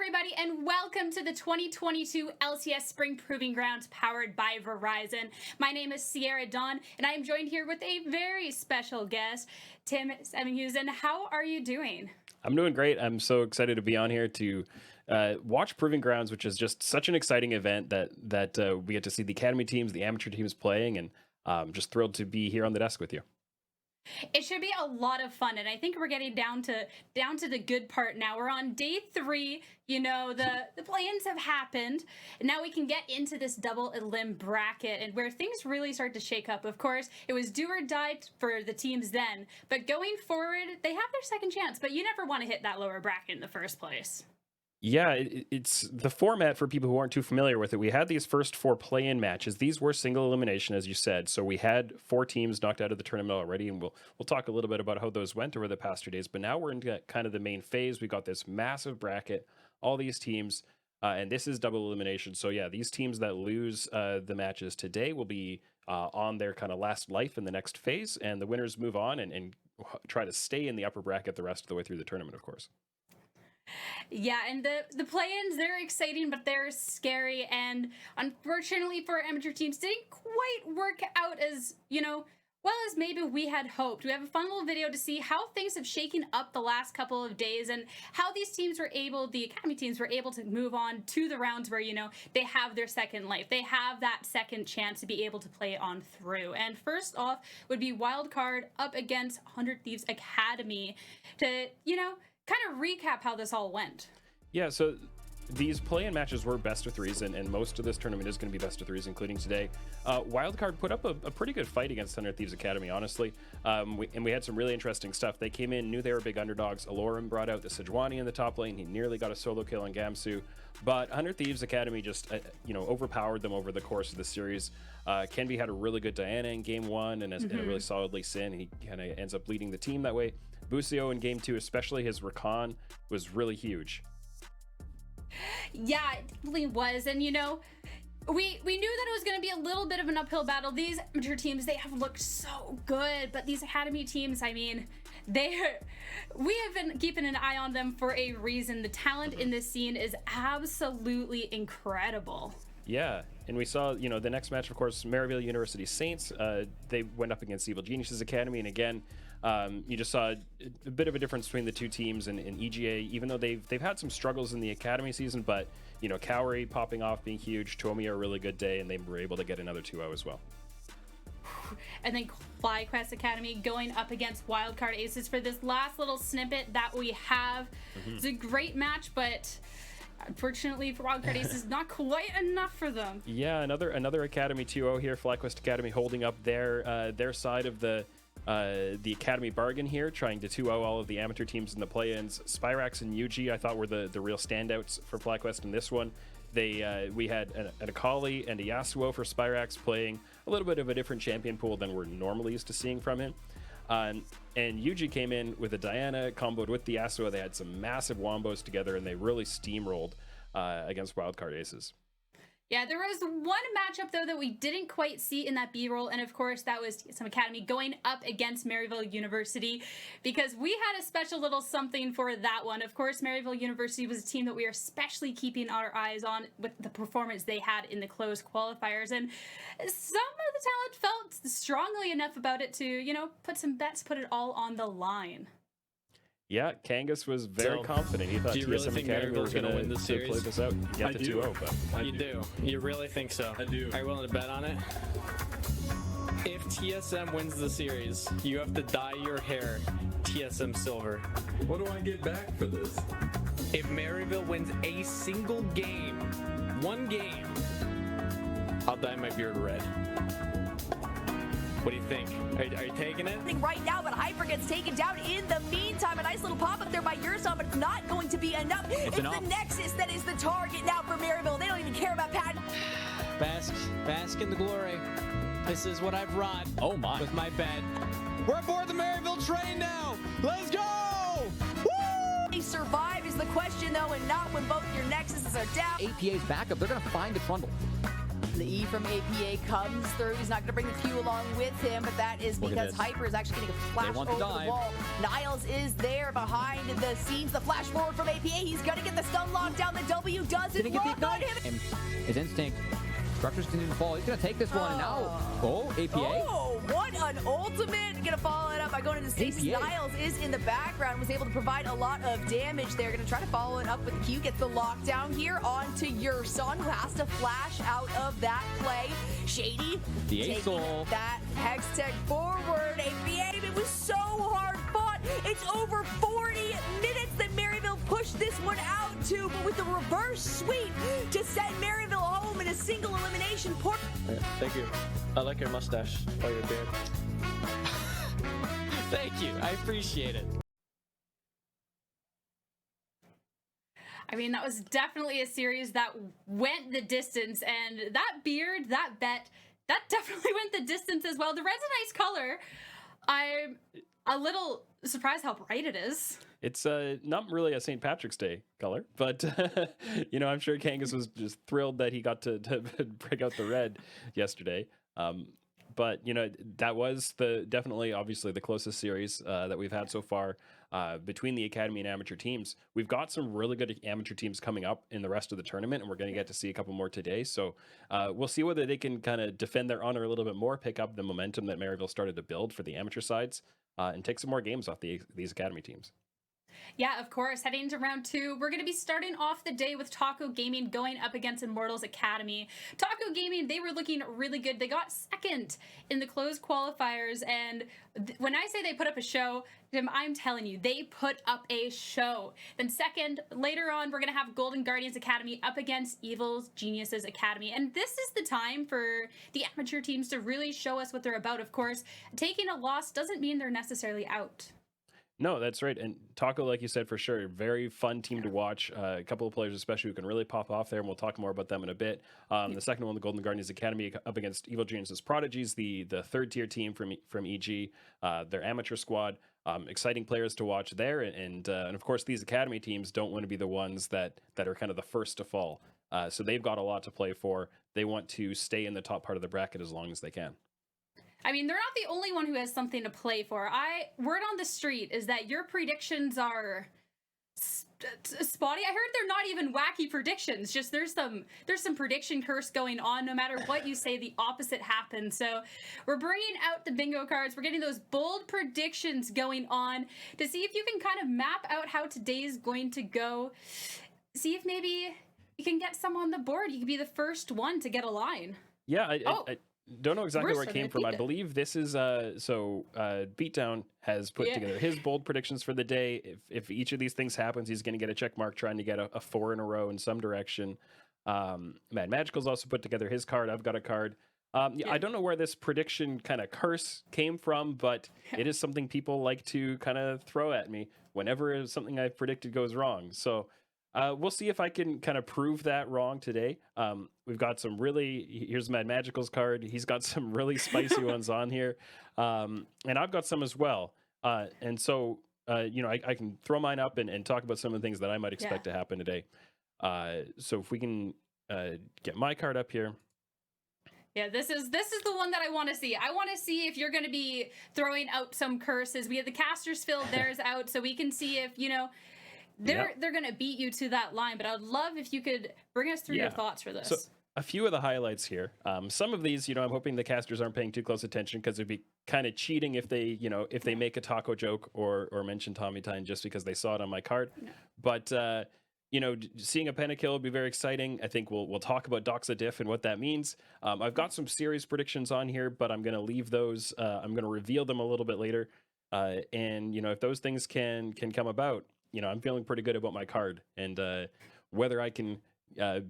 everybody, and welcome to the 2022 LCS Spring Proving Grounds powered by Verizon. My name is Sierra Dawn, and I am joined here with a very special guest, Tim Sevenhusen. How are you doing? I'm doing great. I'm so excited to be on here to watch Proving Grounds, which is just such an exciting event that we get to see the academy teams, the amateur teams playing, and I'm just thrilled to be here on the desk with you. It should be a lot of fun, and I think we're getting down to the good part now. We're on day 3. You know, the play-ins have happened, and now we can get into this double elim bracket and where things really start to shake up. Of course, it was do or die for the teams then, but going forward, they have their second chance, but you never want to hit that lower bracket in the first place. Yeah, it's the format for people who aren't too familiar with it. We had these first 4 play-in matches. These were single elimination, as you said. So we had 4 teams knocked out of the tournament already, and we'll talk a little bit about how those went over the past 2 days. But now we're into kind of the main phase. We got this massive bracket, all these teams, and this is double elimination. So yeah, these teams that lose the matches today will be on their kind of last life in the next phase, and the winners move on and try to stay in the upper bracket the rest of the way through the tournament, of course. Yeah, and the play-ins, they're exciting, but they're scary, and unfortunately for amateur teams, didn't quite work out as, well as maybe we had hoped. We have a fun little video to see how things have shaken up the last couple of days and how these teams were able, the academy teams were able to move on to the rounds where, they have their second life. They have that second chance to be able to play on through. And first off would be Wildcard up against 100 Thieves Academy to, kind of recap how this all went. Yeah, so these play-in matches were best of 3s, and most of this tournament is going to be best of 3s, including today. Wildcard put up a pretty good fight against 100 Thieves Academy, honestly. We had some really interesting stuff. They came in, knew they were big underdogs. Aloran brought out the Sejuani in the top lane. He nearly got a solo kill on Gamsu. But 100 Thieves Academy just, overpowered them over the course of the series. Kenby had a really good Diana in game 1 and a really solid Lee Sin. He kind of ends up leading the team that way. Busio in game 2, especially his recon, was really huge. Yeah, it definitely was. And, we knew that it was going to be a little bit of an uphill battle. These amateur teams, they have looked so good, but these academy teams, we have been keeping an eye on them for a reason. The talent in this scene is absolutely incredible. Yeah, and we saw, the next match, of course, Maryville University Saints. They went up against Evil Geniuses Academy, and again, you just saw a bit of a difference between the two teams in EGA, even though they've had some struggles in the academy season, but, Cowrie popping off, being huge, Tomia a really good day, and they were able to get another 2-0 as well. And then FlyQuest Academy going up against Wildcard Aces for this last little snippet that we have. It's a great match, but unfortunately for Wildcard Aces, not quite enough for them. Yeah, another Academy 2-0 here. FlyQuest Academy holding up their side of the Academy bargain here, trying to 2-0 all of the amateur teams in the play-ins. Spyrax and Yuji, I thought, were the real standouts for FlyQuest in this one. We had an Akali and a Yasuo for Spyrax playing a little bit of a different champion pool than we're normally used to seeing from him. And Yuji came in with a Diana comboed with the Yasuo. They had some massive wombos together, and they really steamrolled against Wildcard Aces. Yeah, there was one matchup, though, that we didn't quite see in that B-roll, and of course, that was TSM Academy going up against Maryville University, because we had a special little something for that one. Of course, Maryville University was a team that we are especially keeping our eyes on with the performance they had in the closed qualifiers, and some of the talent felt strongly enough about it to, put some bets, put it all on the line. Yeah, Kangas was very confident. He thought TSM Academy were going to win this series. Play this out and get the 2-0. But you do. You really think so? I do. Are you willing to bet on it? If TSM wins the series, you have to dye your hair TSM silver. What do I get back for this? If Maryville wins a single game, one game, I'll dye my beard red. What do you think? Are you taking it? Right now, but Hyper gets taken down. In the meantime, a nice little pop-up there by Yurson, but it's not going to be enough. It's the Nexus that is the target now for Maryville. They don't even care about Pat. Bask in the glory. This is what I've wrought. Oh my. With my bed. We're aboard the Maryville train now. Let's go! Woo! They survive is the question, though, and not when both your Nexuses are down. APA's backup, they're going to find the Trundle. The E from APA comes through. He's not going to bring the Q along with him, but that is Look at because this. Hyper is actually getting a flash want over the the dive. wall. Niles is there behind the scenes. The flash forward from APA. He's going to get the stun lock down. The W doesn't Gonna get the lock on ignite. him. And his instinct. Structure's continuing to fall. He's gonna take this one, and now, APA. Oh, what an ultimate! Gonna follow it up by going into stasis. APA. Niles is in the background, was able to provide a lot of damage there. Gonna try to follow it up with the Q, gets the lockdown here onto Yurson, who has to flash out of that play. Shady The taking Ace-ul. that Hex Tech forward. APA, it was so hard fought. It's over 40 minutes that Maryville pushed this one out to, but with the reverse sweep to send Maryville home in a single elimination port. Thank you. I like your mustache or your beard. Thank you. I appreciate it. I mean, that was definitely a series that went the distance, and that beard, that bet, that definitely went the distance as well. The red's a nice color. I'm a little surprised how bright it is. It's not really a St. Patrick's Day color, but I'm sure Kangas was just thrilled that he got to break out the red yesterday. But that was definitely obviously the closest series that we've had so far between the academy and amateur teams. We've got some really good amateur teams coming up in the rest of the tournament, and we're going to get to see a couple more today. So we'll see whether they can kind of defend their honor a little bit more, pick up the momentum that Maryville started to build for the amateur sides, and take some more games off these academy teams. Yeah, of course. Heading into round 2, we're going to be starting off the day with Taco Gaming going up against Immortals Academy. Taco Gaming, they were looking really good. They got second in the closed qualifiers, and when I say they put up a show, Jim, I'm telling you, they put up a show. Then second, later on, we're going to have Golden Guardians Academy up against Evil Geniuses Academy. And this is the time for the amateur teams to really show us what they're about. Of course, taking a loss doesn't mean they're necessarily out. No, that's right. And Taco, like you said, for sure, very fun team to watch. A couple of players, especially, who can really pop off there, and we'll talk more about them in a bit. The second one, the Golden Guardians Academy, up against Evil Geniuses Prodigies, the third tier team from EG, their amateur squad. Exciting players to watch there, and of course, these academy teams don't want to be the ones that are kind of the first to fall. So they've got a lot to play for. They want to stay in the top part of the bracket as long as they can. I mean, they're not the only one who has something to play for. Word on the street is that your predictions are spotty. I heard they're not even wacky predictions. Just there's some prediction curse going on. No matter what you say, the opposite happens. So we're bringing out the bingo cards. We're getting those bold predictions going on to see if you can kind of map out how today's going to go. See if maybe you can get some on the board. You could be the first one to get a line. Yeah, I don't know exactly where it came from. I Beatdown. believe this is Beatdown has put together his bold predictions for the day. If each of these things happens, he's going to get a check mark, trying to get a 4 in a row in some direction. Mad Magical's also put together his card. I've got a card. I don't know where this prediction kind of curse came from, but it is something people like to kind of throw at me whenever something I've predicted goes wrong. So we'll see if I can kind of prove that wrong today. We've got some here's Mad Magical's card. He's got some really spicy ones on here. And I've got some as well. And so, I can throw mine up and talk about some of the things that I might expect to happen today. So if we can get my card up here. Yeah, this is the one that I want to see. I want to see if you're going to be throwing out some curses. We have the casters filled theirs out, so we can see if, they're going to beat you to that line, but I would love if you could bring us through your thoughts for this. So a few of the highlights here. Some of these, I'm hoping the casters aren't paying too close attention, because it'd be kind of cheating if they, if they make a taco joke or mention Tommy Tyne just because they saw it on my card. No. But seeing a pentakill would be very exciting. I think we'll talk about Doxa Diff and what that means. I've got some series predictions on here, but I'm going to leave those. I'm going to reveal them a little bit later. And if those things can come about, I'm feeling pretty good about my card, and whether I can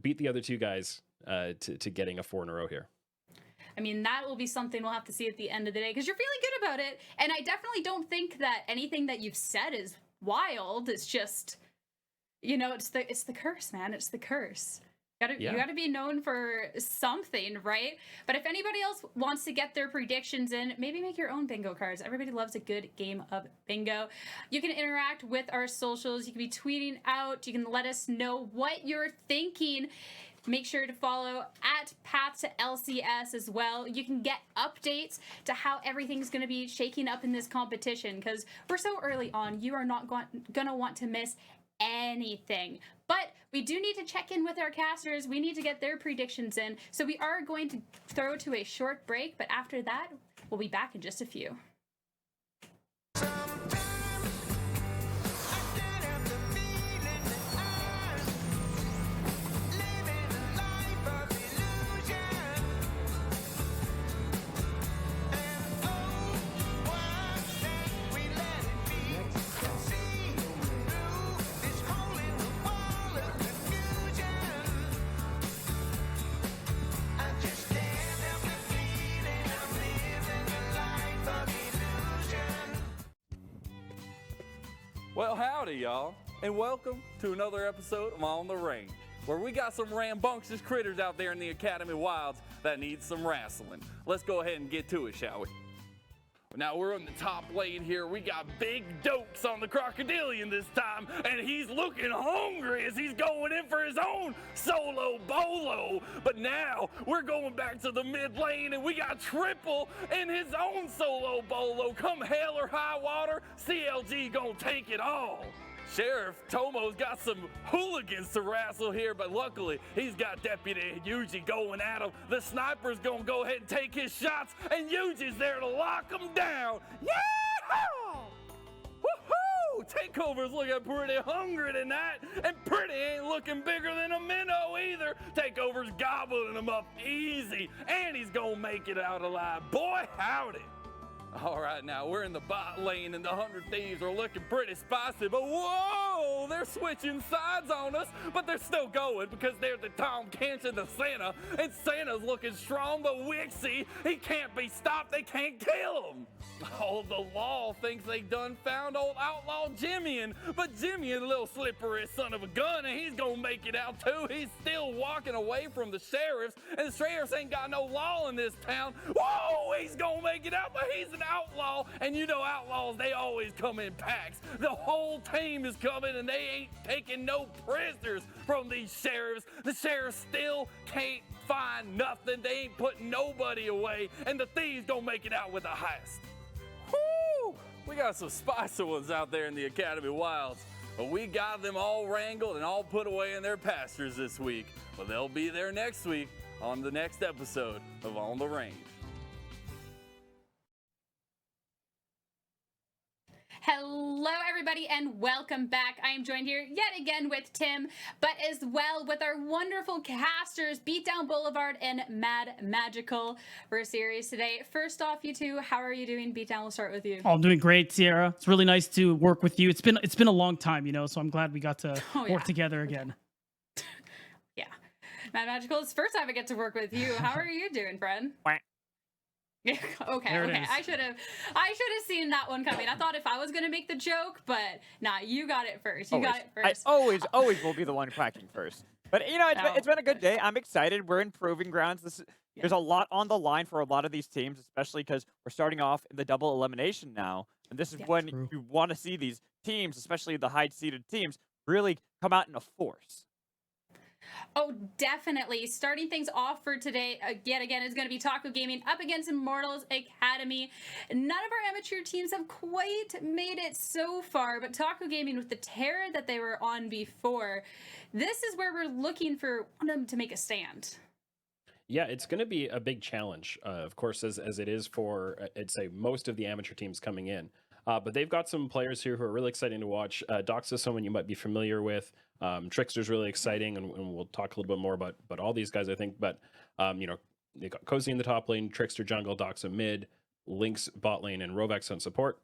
beat the other two guys to getting a 4 in a row here. I mean, that will be something we'll have to see at the end of the day, because you're feeling good about it. And I definitely don't think that anything that you've said is wild. It's just, it's the curse, man. It's the curse. You gotta be known for something, right? But if anybody else wants to get their predictions in, maybe make your own bingo cards. Everybody loves a good game of bingo. You can interact with our socials. You can be tweeting out. You can let us know what you're thinking. Make sure to follow at Path to LCS as well. You can get updates to how everything's going to be shaking up in this competition because we're so early on. You are not going to want to miss anything. But we do need to check in with our casters. We need to get their predictions in. So we are going to throw to a short break, but after that, we'll be back in just a few. Well, howdy, y'all, and welcome to another episode of On the Range, where we got some rambunctious critters out there in the Academy Wilds that need some wrestling. Let's go ahead and get to it, shall we? Now we're in the top lane here. We got Big Dokes on the Crocodilian this time, and he's looking hungry as he's going in for his own solo bolo. But now we're going back to the mid lane, and we got Triple in his own solo bolo. Come hell or high water, CLG gonna take it all. Sheriff Tomo's got some hooligans to wrestle here, but luckily he's got Deputy Yuji going at him. The sniper's gonna go ahead and take his shots, and Yuji's there to lock him down. Yeah! Woohoo! Takeover's looking pretty hungry tonight, and Pretty ain't looking bigger than a minnow either. Takeover's gobbling him up easy, and he's gonna make it out alive. Boy, howdy! All right, now we're in the bot lane, and the 100 Thieves are looking pretty spicy, but whoa, they're switching sides on us, but they're still going because they're the Tom Kench and the Santa, and Santa's looking strong, but Wixie, he can't be stopped. They can't kill him. Oh, the law thinks they done found old outlaw Jimmyin, but Jimmyin, a little slippery son of a gun, and he's gonna make it out too. He's still walking away from the sheriffs, and the sheriffs ain't got no law in this town. Whoa, he's gonna make it out, but he's an outlaw, and you know outlaws, they always come in packs. The whole team is coming, and they ain't taking no prisoners from these sheriffs. The sheriffs still can't find nothing. They ain't putting nobody away, and the thieves gonna make it out with a heist. Whoo! We got some spicy ones out there in the Academy Wilds, but we got them all wrangled and all put away in their pastures this week. But they'll be there next week on the next episode of On the Range. Hello, everybody, and welcome back. I am joined here yet again with Tim, but as well with our wonderful casters, Beatdown Boulevard and Mad Magical for a series today. First off, you two, how are you doing? Beatdown, we'll start with you. Oh, I'm doing great, Sierra. It's really nice to work with you. It's been a long time, you know, so I'm glad we got to work together again. Yeah. Mad Magical, it's the first time I get to work with you. How are you doing, friend? Okay. I should have seen that one coming. I thought if I was gonna make the joke, but nah, you got it first. You got it first. I always will be the one cracking first. But you know, it's been a good day. I'm excited. We're in Proving Grounds. There's a lot on the line for a lot of these teams, especially because we're starting off in the double elimination now. And this is when you want to see these teams, especially the high-seeded teams, really come out in a force. Oh, definitely. Starting things off for today, yet again, is going to be Taco Gaming up against Immortals Academy. None of our amateur teams have quite made it so far, but Taco Gaming, with the tear that they were on before, this is where we're looking for them to make a stand. Yeah, it's going to be a big challenge, of course, as it is for, I'd say, most of the amateur teams coming in. But they've got some players here who are really exciting to watch. Dox is someone you might be familiar with. Trickster's really exciting, and we'll talk a little bit more about all these guys, I think. But, you know, they got Cozy in the top lane, Trickster jungle, Doxa mid, Lynx bot lane, and Rovex on support.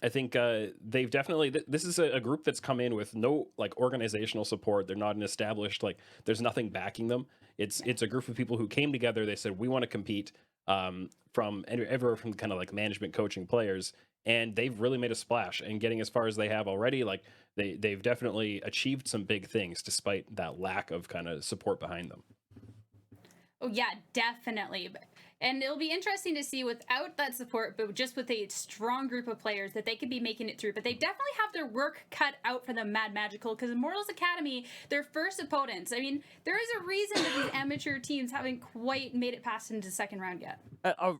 I think they've definitely, this is a group that's come in with no like organizational support. They're not an established, like there's nothing backing them. It's a group of people who came together. They said, we want to compete, from everywhere from kind of like management, coaching, players. And they've really made a splash, and getting as far as they have already, like they've definitely achieved some big things despite that lack of kind of support behind them. Oh yeah, definitely. And it'll be interesting to see without that support, but just with a strong group of players that they could be making it through. But they definitely have their work cut out for them, Mad Magical, because Immortals Academy, their first opponents. I mean, there is a reason that these amateur teams haven't quite made it past into the second round yet.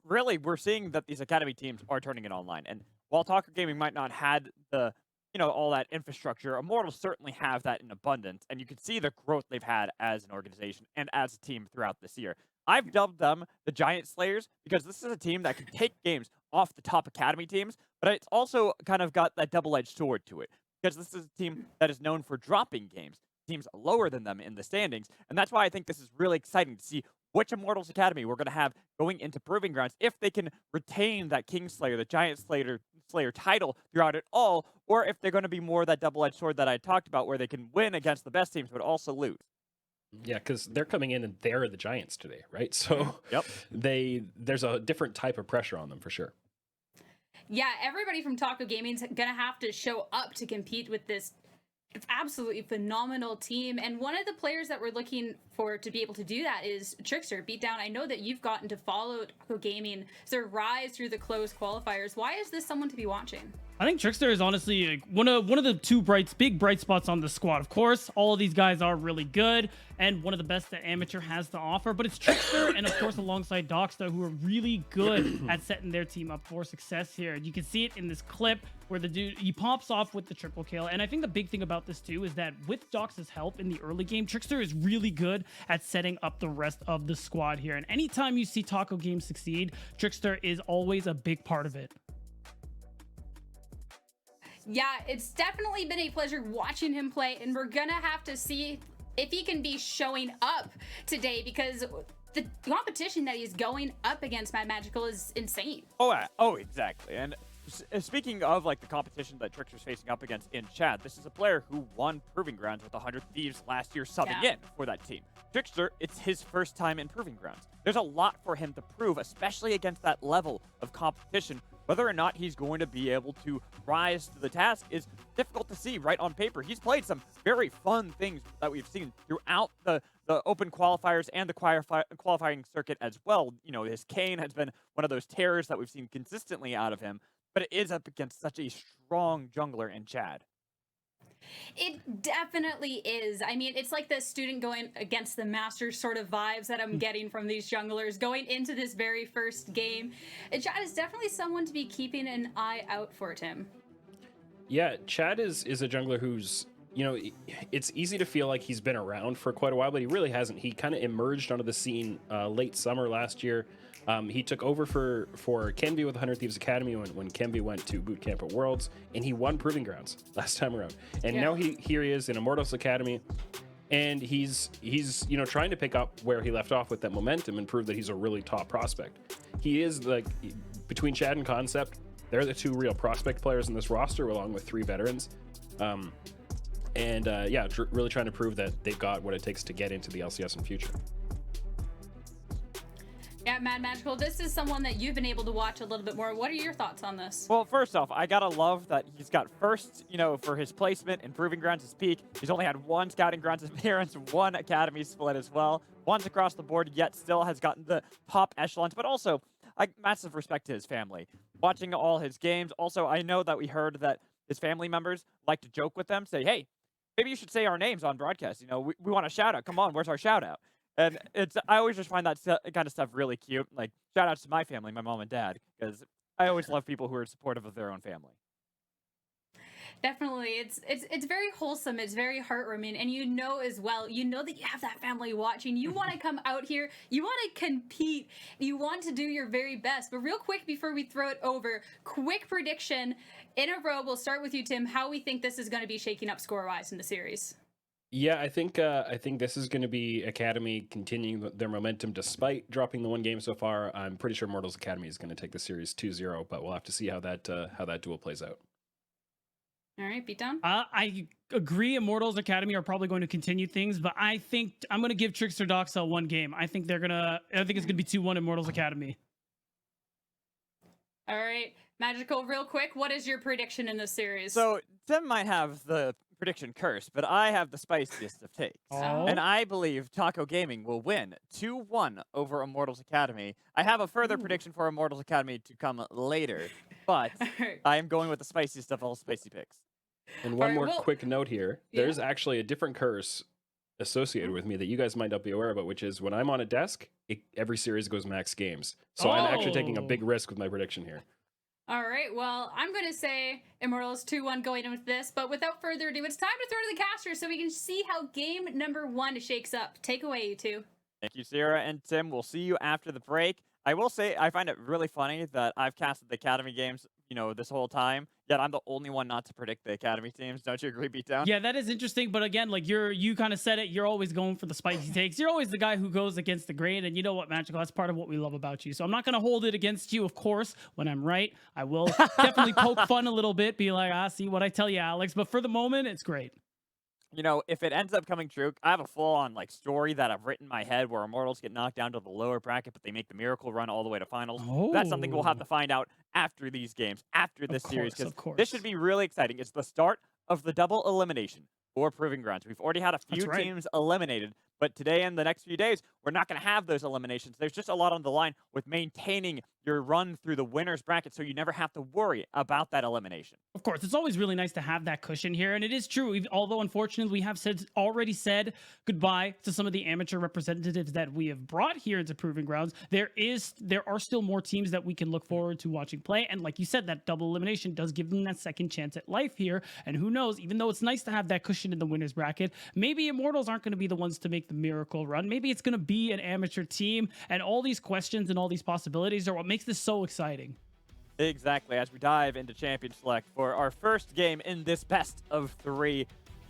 Really, we're seeing that these academy teams are turning it online. And while Taco Gaming might not had the, all that infrastructure, Immortals certainly have that in abundance. And you can see the growth they've had as an organization and as a team throughout this year. I've dubbed them the Giant Slayers because this is a team that can take games off the top academy teams, but it's also kind of got that double-edged sword to it because this is a team that is known for dropping games, teams lower than them in the standings, and that's why I think this is really exciting to see which Immortals Academy we're going to have going into Proving Grounds if they can retain that Kingslayer, the Giant Slayer title throughout it all, or if they're going to be more that double-edged sword that I talked about where they can win against the best teams but also lose. Yeah, because they're coming in and they're the Giants today, right? So there's a different type of pressure on them for sure. Yeah, everybody from Taco Gaming's gonna have to show up to compete with this absolutely phenomenal team. And one of the players that we're looking for to be able to do that is Trickster. Beatdown, I know that you've gotten to follow Taco Gaming, their rise through the closed qualifiers. Why is this someone to be watching? I think Trickster is honestly like one of the two big bright spots on the squad. Of course, all of these guys are really good and one of the best that Amateur has to offer, but it's Trickster and of course alongside Doxta who are really good at setting their team up for success here. You can see it in this clip where the dude, he pops off with the triple kill. And I think the big thing about this too is that with Doxta's help in the early game, Trickster is really good at setting up the rest of the squad here. And anytime you see Taco Games succeed, Trickster is always a big part of it. Yeah, it's definitely been a pleasure watching him play, and we're gonna have to see if he can be showing up today because the competition that he's going up against Mad Magical is insane. Oh, exactly. And speaking of like the competition that Trickster's facing up against in chat, this is a player who won Proving Grounds with 100 Thieves last year subbing in for that team. Trickster, it's his first time in Proving Grounds. There's a lot for him to prove, especially against that level of competition. Whether or not he's going to be able to rise to the task is difficult to see right on paper. He's played some very fun things that we've seen throughout the open qualifiers and the qualifying circuit as well. His Kane has been one of those terrors that we've seen consistently out of him, but it is up against such a strong jungler in Chad. It definitely is. I mean, it's like the student going against the master sort of vibes that I'm getting from these junglers going into this very first game. And Chad is definitely someone to be keeping an eye out for, Tim. Yeah, Chad is a jungler who's, it's easy to feel like he's been around for quite a while, but he really hasn't. He kind of emerged onto the scene late summer last year. He took over for Kenvi with 100 Thieves Academy when Kenvi went to boot camp at Worlds, and he won Proving Grounds last time around. And now here he is in Immortals Academy, and he's trying to pick up where he left off with that momentum and prove that he's a really top prospect. He is like between Chad and Concept, they're the two real prospect players in this roster, along with 3 veterans. Really trying to prove that they've got what it takes to get into the LCS in future. Yeah, Mad Magical, this is someone that you've been able to watch a little bit more. What are your thoughts on this? Well, first off, I gotta love that he's got first, for his placement in Proving Grounds, his peak. He's only had 1 Scouting Grounds appearance, 1 Academy split as well. Once across the board, yet still has gotten the top echelons, but also massive respect to his family. Watching all his games. Also, I know that we heard that his family members like to joke with them, say, hey, maybe you should say our names on broadcast. We want a shout out. Come on, where's our shout out? And I always just find that kind of stuff really cute. Like, shout outs to my family, my mom and dad, because I always love people who are supportive of their own family. Definitely. It's very wholesome. It's very heartwarming. And as well, that you have that family watching. You want to come out here. You want to compete. You want to do your very best. But real quick, before we throw it over, quick prediction in a row. We'll start with you, Tim. How we think this is going to be shaking up score-wise in the series? Yeah, I think this is going to be Academy continuing their momentum despite dropping the 1 game so far. I'm pretty sure Immortals Academy is going to take the series 2-0, but we'll have to see how that duel plays out. All right, Beatdown. I agree. Immortals Academy are probably going to continue things, but I think I'm going to give Trickster Doxa 1 game. I think it's going to be 2-1 Immortals Academy. All right, Magical, real quick, what is your prediction in this series? So Tim might have the prediction cursed, but I have the spiciest of takes. Oh. And I believe Taco Gaming will win 2-1 over Immortals Academy. I have a further prediction for Immortals Academy to come later, but I am going with the spiciest of all spicy picks. And one Alright, more well- quick note here. Yeah. There's actually a different curse associated with me that you guys might not be aware about, which is when I'm on a desk, every series goes max games. So I'm actually taking a big risk with my prediction here. All right, well, I'm going to say Immortals 2-1 going in with this, but without further ado, it's time to throw to the caster so we can see how game number 1 shakes up. Take away, you two. Thank you, Sarah and Tim. We'll see you after the break. I will say I find it really funny that I've casted the Academy games, this whole time, yet I'm the only one not to predict the Academy teams. Don't you agree, Beatdown? Yeah, that is interesting. But again, like you kind of said it, you're always going for the spicy takes. You're always the guy who goes against the grain. And you know what, Magical? That's part of what we love about you. So I'm not going to hold it against you, of course. When I'm right, I will definitely poke fun a little bit, be like, see what I tell you, Alex. But for the moment, it's great. If it ends up coming true, I have a full-on story that I've written in my head where Immortals get knocked down to the lower bracket, but they make the miracle run all the way to finals. That's something we'll have to find out after these games, after this series, because this should be really exciting. It's the start of the double elimination for Proving Grounds. We've already had a few teams eliminated, but today and the next few days, we're not going to have those eliminations. There's just a lot on the line with maintaining your run through the winner's bracket so you never have to worry about that elimination. Of course, it's always really nice to have that cushion here, and it is true. Although, unfortunately, we have already said goodbye to some of the amateur representatives that we have brought here into Proving Grounds. There are still more teams that we can look forward to watching play, and like you said, that double elimination does give them that second chance at life here. And who knows? Even though it's nice to have that cushion in the winner's bracket, maybe Immortals aren't going to be the ones to make the miracle run. Maybe it's going to be an amateur team, and all these questions and all these possibilities are what makes this so exciting. Exactly, as we dive into Champion Select for our first game in this best of 3.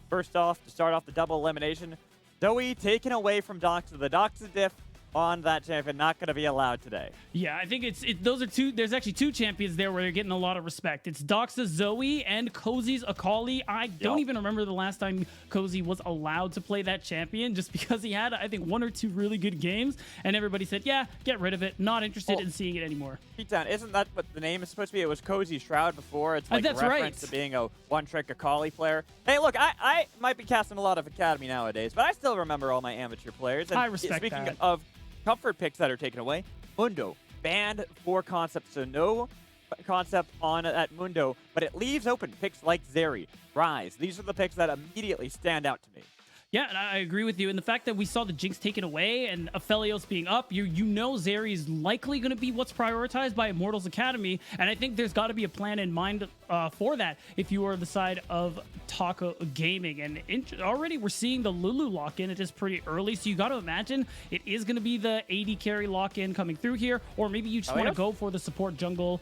First off, to start off the double elimination, Zoe taken away from Doxa. The Doxa diff on that champion not going to be allowed today. Yeah, I think those are two. There's actually two champions there where they're getting a lot of respect. It's Doxa Zoe and Cozy's Akali. I don't even remember the last time Cozy was allowed to play that champion, just because he had, I think, 1 or 2 really good games, and everybody said, yeah, get rid of it. Not interested in seeing it anymore. Pete-Town, isn't that what the name is supposed to be? It was Cozy Shroud before. It's like that's a reference to being a one-trick Akali player. Hey, look, I might be casting a lot of Academy nowadays, but I still remember all my amateur players. And I respect speaking that. of comfort picks that are taken away, Mundo banned for concept, so no concept on that Mundo, but it leaves open picks like Zeri, Rise. These are the picks that immediately stand out to me. Yeah, and I agree with you. And the fact that we saw the Jinx taken away and Aphelios being up, you know Zeri is likely going to be what's prioritized by Immortals Academy. And I think there's got to be a plan in mind for that if you are the side of Taco Gaming. And already we're seeing the Lulu lock-in. It is pretty early, so you got to imagine it is going to be the AD carry lock-in coming through here. Or maybe you just want to go for the support jungle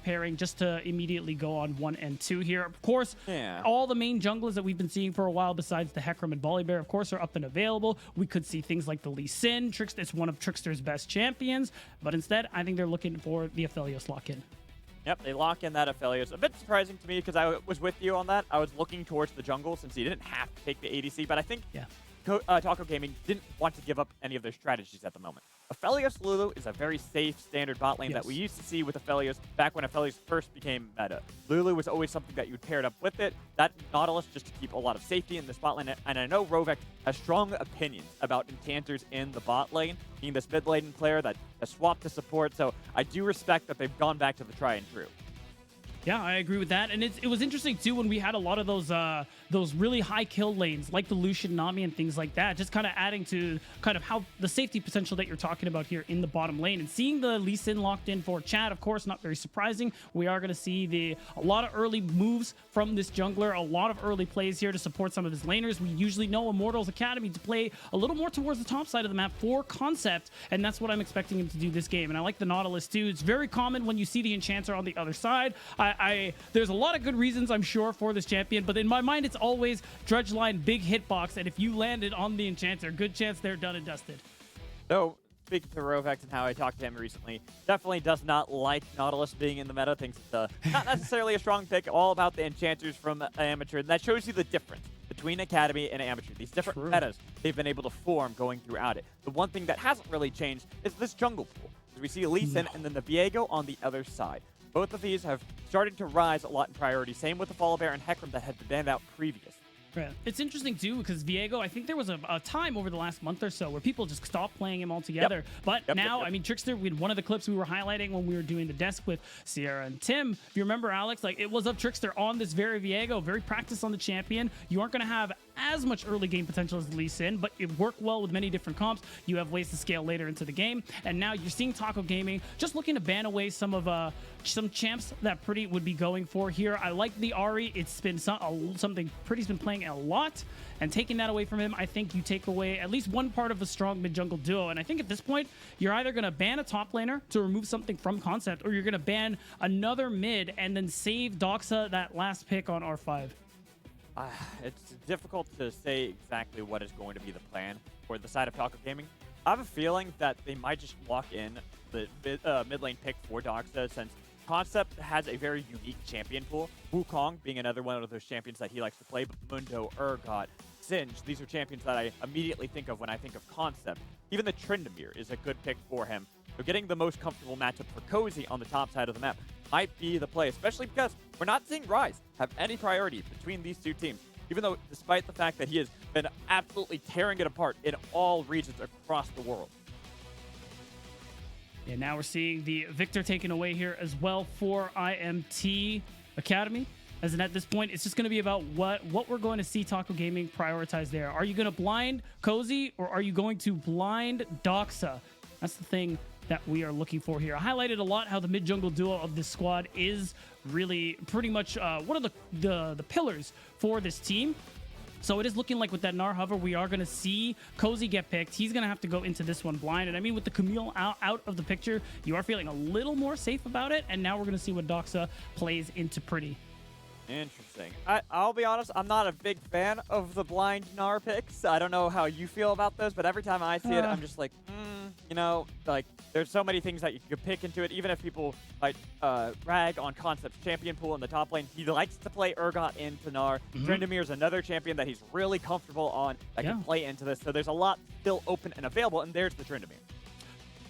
pairing just to immediately go on 1 and 2 here. Of course, all the main junglers that we've been seeing for a while besides the Hecarim and Volibear, of course, are up and available. We could see things like the Lee Sin. It's one of Trickster's best champions, but instead, I think they're looking for the Aphelios lock-in. Yep, they lock in that Aphelios. A bit surprising to me because I was with you on that. I was looking towards the jungle since he didn't have to take the ADC, but I think Taco Gaming didn't want to give up any of their strategies at the moment. Aphelios Lulu is a very safe standard bot lane that we used to see with Aphelios back when Aphelios first became meta. Lulu was always something that you paired up with it. That Nautilus just to keep a lot of safety in this bot lane. And I know Rovek has strong opinions about enchanters in the bot lane, being this mid lane player that has swapped to support. So I do respect that they've gone back to the try and true. Yeah, I agree with that. And it was interesting, too, when we had a lot of those really high kill lanes, like the Lucian, Nami, and things like that, just kind of adding to kind of how the safety potential that you're talking about here in the bottom lane. And seeing the Lee Sin locked in for Chad, of course, not very surprising. We are going to see a lot of early moves from this jungler, a lot of early plays here to support some of his laners. We usually know Immortals Academy to play a little more towards the top side of the map for concept, and that's what I'm expecting him to do this game. And I like the Nautilus, too. It's very common when you see the Enchanter on the other side. There's a lot of good reasons, I'm sure, for this champion, but in my mind, it's always dredge line, big hitbox, and if you landed on the Enchanter, good chance they're done and dusted. So, speaking to Rovex and how I talked to him recently, definitely does not like Nautilus being in the meta, thinks it's not necessarily a strong pick, all about the Enchanters from Amateur, and that shows you the difference between Academy and Amateur. These different metas they've been able to form going throughout it. The one thing that hasn't really changed is this jungle pool. As we see Lee Sin and then the Viego on the other side. Both of these have started to rise a lot in priority. Same with the Volibear and Hecarim that had been banned out previous. Right. It's interesting too because Viego, I think there was a time over the last month or so where people just stopped playing him altogether. But now, I mean, Trickster, we had one of the clips we were highlighting when we were doing the desk with Sierra and Tim. If you remember, Alex, like it was of Trickster on this very Viego, very practiced on the champion. You aren't going to have as much early game potential as Lee Sin, but it worked well with many different comps. You have ways to scale later into the game. And now you're seeing Taco Gaming just looking to ban away some of some champs that Pretty would be going for here. I like the Ari. It's been something Pretty's been playing a lot, and taking that away from him, I think you take away at least one part of a strong mid-jungle duo. And I think at this point, you're either going to ban a top laner to remove something from concept, or you're going to ban another mid and then save Doxa that last pick on R5. It's difficult to say exactly what is going to be the plan for the side of Taco Gaming. I have a feeling that they might just lock in the mid lane pick for Doxa, since Concept has a very unique champion pool. Wukong being another one of those champions that he likes to play, but Mundo, Urgot, Singe, these are champions that I immediately think of when I think of Concept. Even the Tryndamere is a good pick for him. So getting the most comfortable matchup for Cozy on the top side of the map might be the play, especially because we're not seeing Rise have any priority between these two teams. Even though, despite the fact that he has been absolutely tearing it apart in all regions across the world. And now we're seeing the Victor taken away here as well for IMT Academy. As in at this point, it's just going to be about what we're going to see Taco Gaming prioritize there. Are you going to blind Cozy, or are you going to blind Doxa? That's the thing that we are looking for here. I highlighted a lot how the mid-jungle duo of this squad is really pretty much one of the pillars for this team. So it is looking like with that Gnar hover, we are going to see Cozy get picked. He's going to have to go into this one blind. And I mean, with the Camille out of the picture, you are feeling a little more safe about it. And now we're going to see what Doxa plays into Pretty. Interesting. I'll be honest, I'm not a big fan of the blind Gnar picks. I don't know how you feel about those, but every time I see it, I'm just like, you know, like there's so many things that you could pick into it. Even if people like rag on Concept's champion pool in the top lane, he likes to play Urgot into Gnar. Tryndamere is another champion that he's really comfortable on that can play into this. So there's a lot still open and available, and there's the Tryndamere.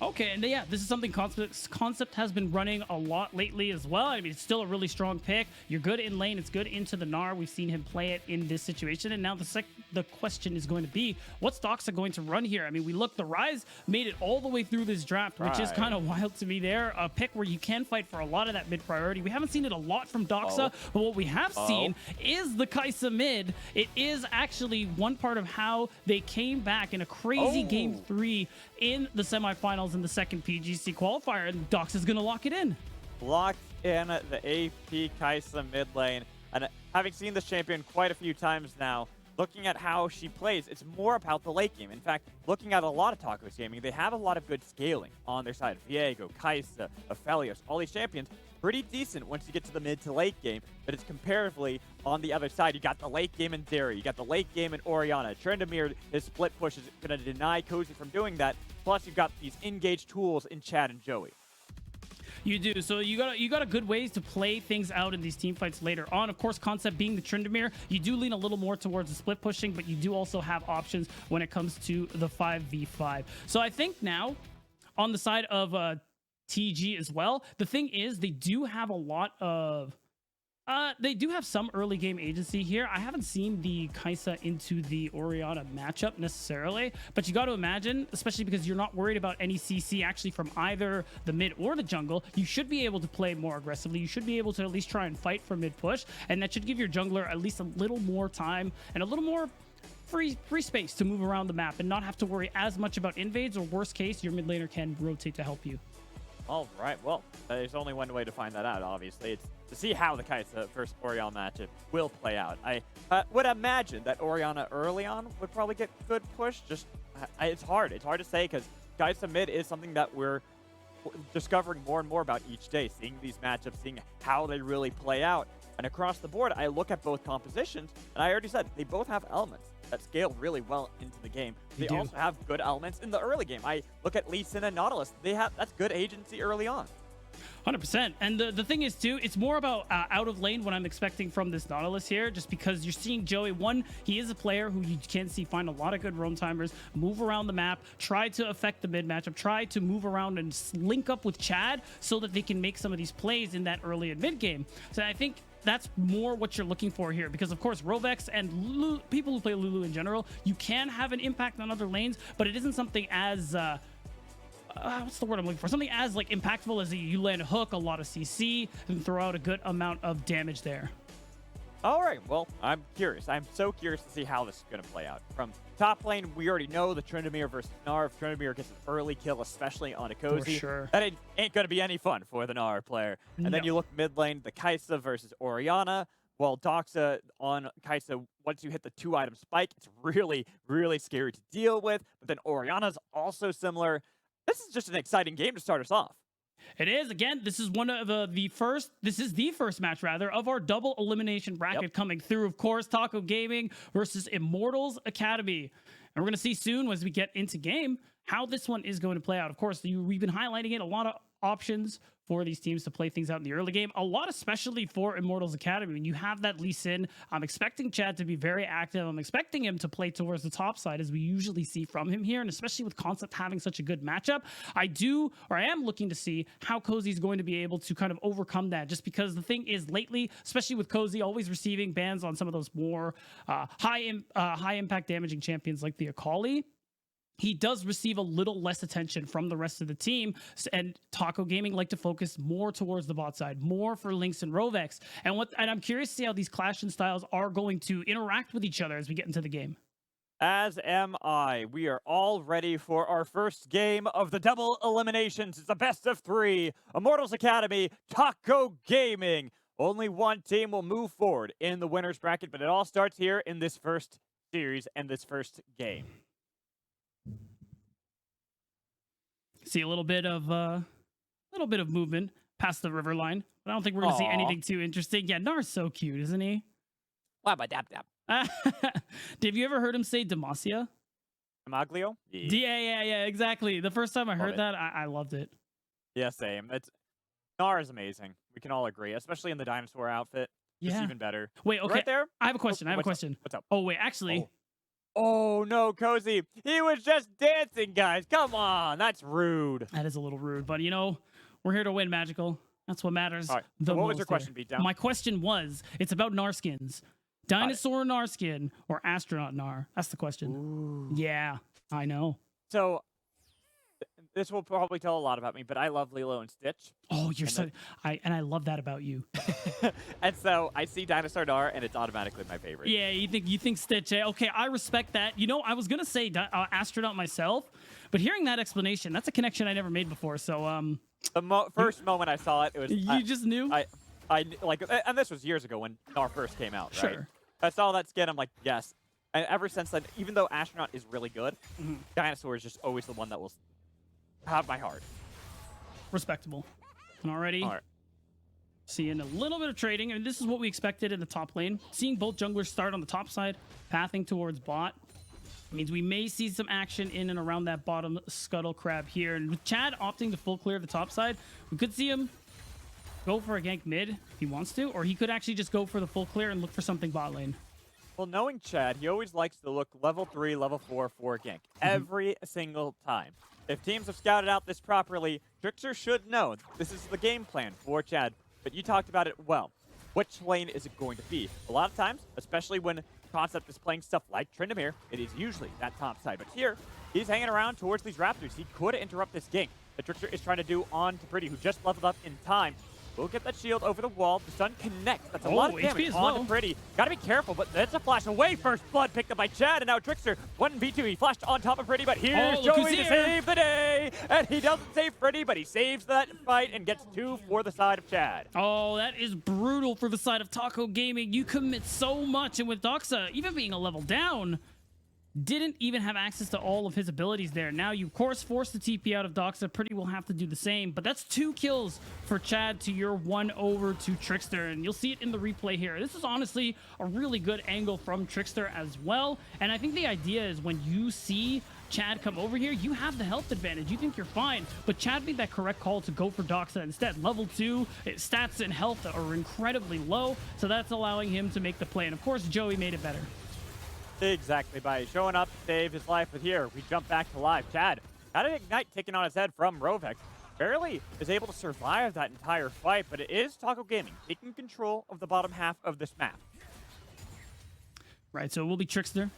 Okay, and yeah, this is something Concept has been running a lot lately as well. I mean, it's still a really strong pick. You're good in lane. It's good into the Gnar. We've seen him play it in this situation. And now the question is going to be, what's Doxa going to run here? I mean, we look, the Rise made it all the way through this draft, which is kind of wild to me there. A pick where you can fight for a lot of that mid priority. We haven't seen it a lot from Doxa, but what we have seen is the Kai'Sa mid. It is actually one part of how they came back in a crazy game 3 in the semifinals in the second PGC qualifier, and Dox is going to lock it in. Lock in the AP Kai'Sa mid lane. And having seen this champion quite a few times now, looking at how she plays, it's more about the late game. In fact, looking at a lot of Tacos Gaming, they have a lot of good scaling on their side. Viego, Kai'Sa, Aphelios, all these champions, pretty decent once you get to the mid to late game, but it's comparatively on the other side. You got the late game in Derry, you got the late game in Orianna. Tryndamere, his split push is going to deny Cozy from doing that. Plus, you've got these engaged tools in Chad and Joey. You do. So you got a good ways to play things out in these team fights later on. Of course, Concept being the Tryndamere, you do lean a little more towards the split pushing, but you do also have options when it comes to the 5v5. So I think now on the side of TG as well, the thing is they do have a lot of they do have some early game agency here. I haven't seen the Kai'Sa into the Orianna matchup necessarily, but you got to imagine, especially because you're not worried about any CC actually from either the mid or the jungle, you should be able to play more aggressively. You should be able to at least try and fight for mid push, and that should give your jungler at least a little more time and a little more free space to move around the map and not have to worry as much about invades, or worst case, your mid laner can rotate to help you. All right, well, there's only one way to find that out, obviously. It's to see how the Kai'Sa versus Orianna matchup will play out. I would imagine that Orianna early on would probably get good push. Just it's hard to say, because Kai'Sa mid is something that we're discovering more and more about each day, seeing these matchups, seeing how they really play out. And across the board, I look at both compositions, and I already said they both have elements that scale really well into the game. They also have good elements in the early game. I look at Lee Sin and Nautilus. That's good agency early on. 100%. And the thing is, too, it's more about out of lane what I'm expecting from this Nautilus here, just because you're seeing Joey. One, he is a player who you can see find a lot of good roam timers, move around the map, try to affect the mid matchup, try to move around and link up with Chad so that they can make some of these plays in that early and mid game. So I think that's more what you're looking for here, because of course Rovex and Lulu, people who play Lulu in general, you can have an impact on other lanes, but it isn't something as what's the word I'm looking for? Something as like impactful as you land a hook, a lot of CC, and throw out a good amount of damage there. All right, well, I'm curious. I'm so curious to see how this is going to play out. From top lane, we already know the Tryndamere versus Gnar. If Tryndamere gets an early kill, especially on a Cozy, sure. that ain't going to be any fun for the Gnar player. And then you look mid lane, the Kai'Sa versus Orianna. Well, Doxa on Kai'Sa, once you hit the 2-item spike, it's really, really scary to deal with. But then Orianna's also similar. This is just an exciting game to start us off. It is. Again, this is one of the first match rather of our double elimination bracket coming through. Of course, Taco Gaming versus Immortals Academy. And we're going to see soon as we get into game how this one is going to play out. Of course, we've been highlighting it, a lot of options for these teams to play things out in the early game. A lot, especially for Immortals Academy. When you have that Lee Sin, I'm expecting Chad to be very active. I'm expecting him to play towards the top side as we usually see from him here. And especially with Concept having such a good matchup, I am looking to see how Cozy's going to be able to kind of overcome that. Just because the thing is lately, especially with Cozy always receiving bans on some of those more high impact damaging champions like the Akali, he does receive a little less attention from the rest of the team, and Taco Gaming like to focus more towards the bot side, more for Lynx and Rovex. And I'm curious to see how these clashing styles are going to interact with each other as we get into the game. As am I. We are all ready for our first game of the double eliminations. It's a best of 3. Immortals Academy, Taco Gaming. Only one team will move forward in the winner's bracket, but it all starts here in this first series and this first game. See a little bit of movement past the river line, but I don't think we're gonna see anything too interesting. Yeah, Gnar's so cute, isn't he? Wow, but dap. Have you ever heard him say Demacia? Demaglio? Yeah, exactly. The first time I heard that, I loved it. Yeah, same. Gnar is amazing. We can all agree, especially in the dinosaur outfit. Just even better. Wait, okay. Right there. I have a question. What's up? Oh, wait, actually. Oh no, Cozy. He was just dancing, guys. Come on. That's rude. That is a little rude, but we're here to win, Magical. That's what matters. All right. So what was your question, Beatdown? My question was, it's about Gnar skins. Dinosaur Gnar skin or astronaut Gnar? That's the question. Ooh. Yeah, I know. So this will probably tell a lot about me, but I love Lilo and Stitch. Oh, I love that about you. And so I see Dinosaur Gnar, and it's automatically my favorite. Yeah, you think Stitch? Okay, I respect that. I was gonna say astronaut myself, but hearing that explanation, that's a connection I never made before. So the first moment I saw it, it was you just knew. I like, and this was years ago when Gnar first came out. Right? Sure. I saw that skin. I'm like, yes. And ever since then, even though Astronaut is really good, Dinosaur is just always the one that will have my heart. Respectable. And already seeing a little bit of trading. I mean, this is what we expected in the top lane. Seeing both junglers start on the top side, pathing towards bot. Means we may see some action in and around that bottom scuttle crab here. And with Chad opting to full clear the top side, we could see him go for a gank mid if he wants to, or he could actually just go for the full clear and look for something bot lane. Well, knowing Chad, he always likes to look level 3, level 4 for a gank every single time. If teams have scouted out this properly, Trickster should know this is the game plan for Chad. But you talked about it well. Which lane is it going to be? A lot of times, especially when Concept is playing stuff like Tryndamere, it is usually that top side. But here, he's hanging around towards these Raptors. He could interrupt this gank that Trickster is trying to do on to Pretty, who just leveled up in time. We'll get that shield over the wall. The sun connects. That's a lot of damage on to Pretty. Gotta be careful, but that's a flash away. First blood picked up by Chad, and now Trickster 1v2. He flashed on top of Pretty, but here's Joey to save the day. And he doesn't save Pretty, but he saves that fight and gets 2 for the side of Chad. Oh, that is brutal for the side of Taco Gaming. You commit so much, and with Doxa even being a level down, didn't even have access to all of his abilities there. Now you, of course, force the TP out of Doxa. Pretty will have to do the same, but that's 2 kills for Chad to your 1 over to Trickster, and you'll see it in the replay here. This is honestly a really good angle from Trickster as well, and I think the idea is when you see Chad come over here, you have the health advantage. You think you're fine, but Chad made that correct call to go for Doxa instead. Level 2, stats and health are incredibly low, so that's allowing him to make the play, and of course, Joey made it better. Exactly, by showing up to save his life. But here, we jump back to live. Chad got an Ignite taken on his head from Rovex. barely is able to survive that entire fight, but it is Taco Gaming taking control of the bottom half of this map. Right, so it will be Trickster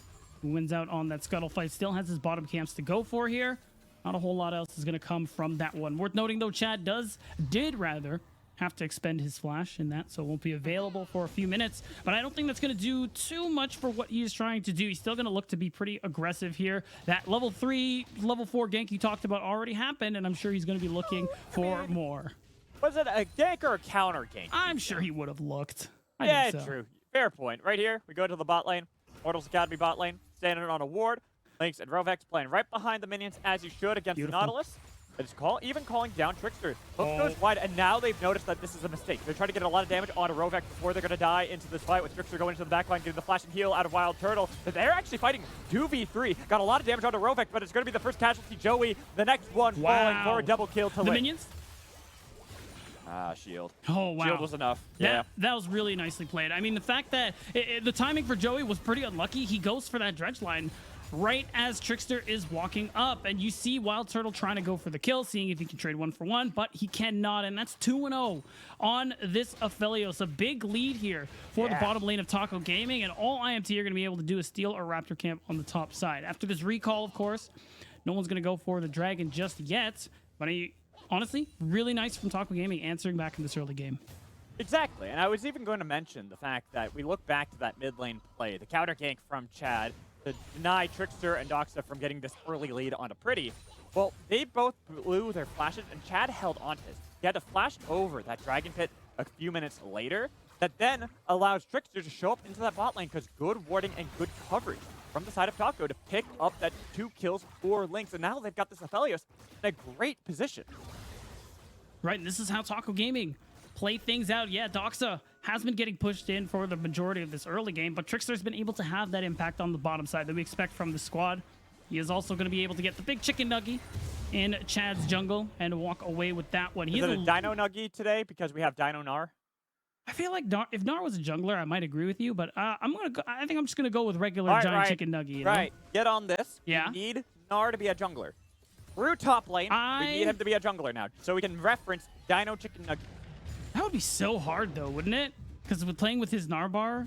who wins out on that scuttle fight. Still has his bottom camps to go for here. Not a whole lot else is going to come from that one. Worth noting, though, Chad did have to expend his flash in that, so it won't be available for a few minutes. But I don't think that's going to do too much for what he is trying to do. He's still going to look to be pretty aggressive here. That level 3, level 4 gank you talked about already happened, and I'm sure he's going to be looking for more. Was it a gank or a counter gank? I'm sure he would have looked. I Yeah, think so. true. Fair point. Right here, we go to the bot lane. Immortals Academy bot lane, standing on a ward. Lynx and Rovex playing right behind the minions, as you should, against the Nautilus. It's even calling down Trickster. Hook goes wide, and now they've noticed that this is a mistake. They're trying to get a lot of damage onto Rovex before they're going to die into this fight with Trickster going into the backline, getting the flash and heal out of Wild Turtle. But they're actually fighting 2v3. Got a lot of damage onto Rovex, but it's going to be the first casualty. Joey, the next one, falling for a double kill to the win. minions? Ah, shield. Oh, wow. Shield was enough. That was really nicely played. I mean, the fact that the timing for Joey was pretty unlucky. He goes for that dredge line right as Trickster is walking up, and you see Wild Turtle trying to go for the kill, seeing if he can trade 1-for-1, but he cannot, and that's 2-0 on this Aphelios. A big lead here for the bottom lane of Taco Gaming, and all IMT are going to be able to do is steal a Raptor camp on the top side. After this recall, of course, no one's going to go for the Dragon just yet, but honestly, really nice from Taco Gaming answering back in this early game. Exactly, and I was even going to mention the fact that we look back to that mid lane play, the counter gank from Chad, to deny Trickster and Doxa from getting this early lead onto Pretty. Well, they both blew their flashes, and Chad held onto his. He had to flash over that Dragon Pit a few minutes later. That then allows Trickster to show up into that bot lane because good warding and good coverage from the side of Taco to pick up that 2 kills for Lynx. And now they've got this Aphelios in a great position. Right, and this is how Taco Gaming play things out. Yeah, Doxa has been getting pushed in for the majority of this early game, but Trickster's been able to have that impact on the bottom side that we expect from the squad. He is also going to be able to get the big chicken nugget in Chad's jungle and walk away with that one. Is it a Dino Nugget today because we have Dino Gnar? I feel like if Gnar was a jungler, I might agree with you, but I think I'm just gonna go with regular giant chicken nugget. You know? Get on this. Yeah. We need Gnar to be a jungler. Through top lane, we need him to be a jungler now, so we can reference Dino Chicken Nugget. That would be so hard, though, wouldn't it? Because with playing with his Narbar,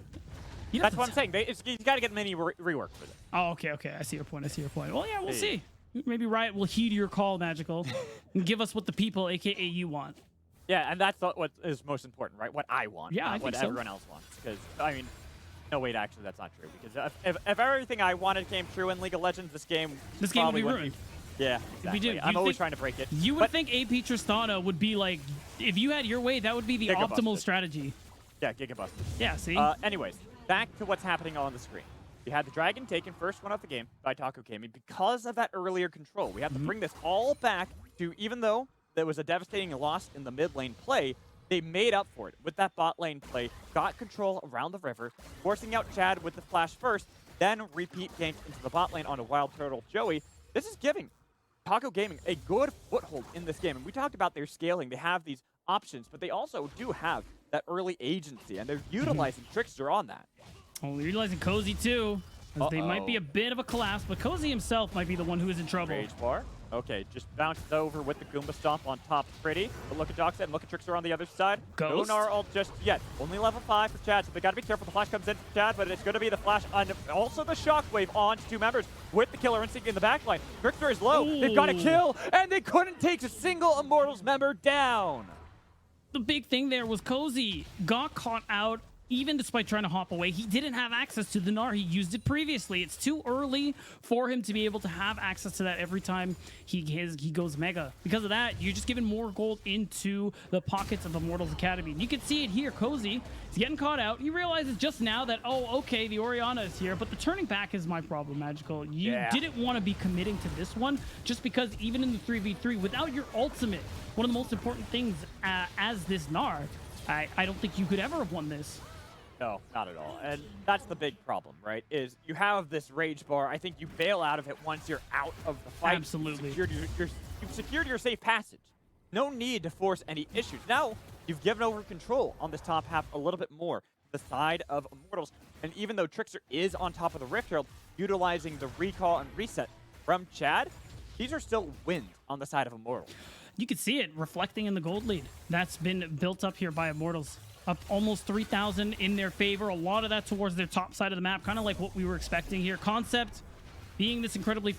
that's what I'm saying. He's got to get many rework for it. Oh, okay. I see your point. Well, yeah, we'll see. Maybe Riot will heed your call, Magical, and give us what the people, aka you, want. Yeah, and that's what is most important, right? What I want, yeah, not what everyone else wants. Because I mean, no, wait, actually, that's not true. Because if everything I wanted came true in League of Legends, this game would be ruined. Yeah, exactly. I'm always trying to break it. You would think AP Tristana would be like, if you had your way, that would be the optimal strategy. Yeah, Gigabusted. Yeah, see? Anyways, back to what's happening on the screen. We had the Dragon taken first one off the game by Taco Gaming because of that earlier control. We have to bring this all back to, even though there was a devastating loss in the mid lane play, they made up for it with that bot lane play, got control around the river, forcing out Chad with the flash first, then repeat gank into the bot lane on a Wild Turtle Joey. This is giving Taco Gaming a good foothold in this game. And we talked about their scaling. They have these options, but they also do have that early agency, and they're utilizing Trickster on that. Oh, they're utilizing Cozy too. They might be a bit of a collapse, but Cozy himself might be the one who is in trouble. Rage bar. Okay, just bounces over with the Goomba Stomp on top of Pretty. But look at Doxa and look at Trickster on the other side. Ghost. No Gnar ult just yet. Only level 5 for Chad, so they gotta be careful. The flash comes in for Chad, but it's gonna be the flash on also the shockwave on 2 members with the killer instinct in the backline. Trickster is low. They've got a kill, and they couldn't take a single Immortals member down. The big thing there was Cozy got caught out. Even despite trying to hop away, he didn't have access to the Gnar. He used it previously. It's too early for him to be able to have access to that every time he goes mega. Because of that, you're just giving more gold into the pockets of Immortals Academy. And you can see it here. Cozy is getting caught out. He realizes just now that, oh, okay, the Orianna is here. But the turning back is my problem, Magical. You didn't want to be committing to this one just because even in the 3v3, without your ultimate, one of the most important things as this Gnar, I don't think you could ever have won this. No, not at all. And that's the big problem, right? Is you have this rage bar. I think you bail out of it once you're out of the fight. Absolutely. You've secured your safe passage. No need to force any issues. Now, you've given over control on this top half a little bit more. The side of Immortals. And even though Trickster is on top of the Rift Herald, utilizing the recall and reset from Chad, these are still wins on the side of Immortals. You can see it reflecting in the gold lead that's been built up here by Immortals. Up almost 3,000 in their favor. A lot of that towards their top side of the map, kind of like what we were expecting here. Concept being this incredibly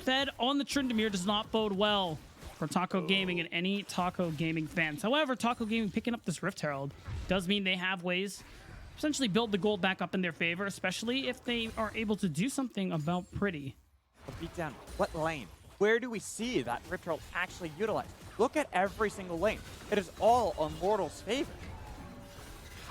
fed on the Tryndamere does not bode well for Taco Gaming and any Taco Gaming fans. However, Taco Gaming picking up this Rift Herald does mean they have ways to essentially build the gold back up in their favor, especially if they are able to do something about Pretty. Beat down. What lane? Where do we see that Rift Herald actually utilized? Look at every single lane. It is all on Mortal's favor.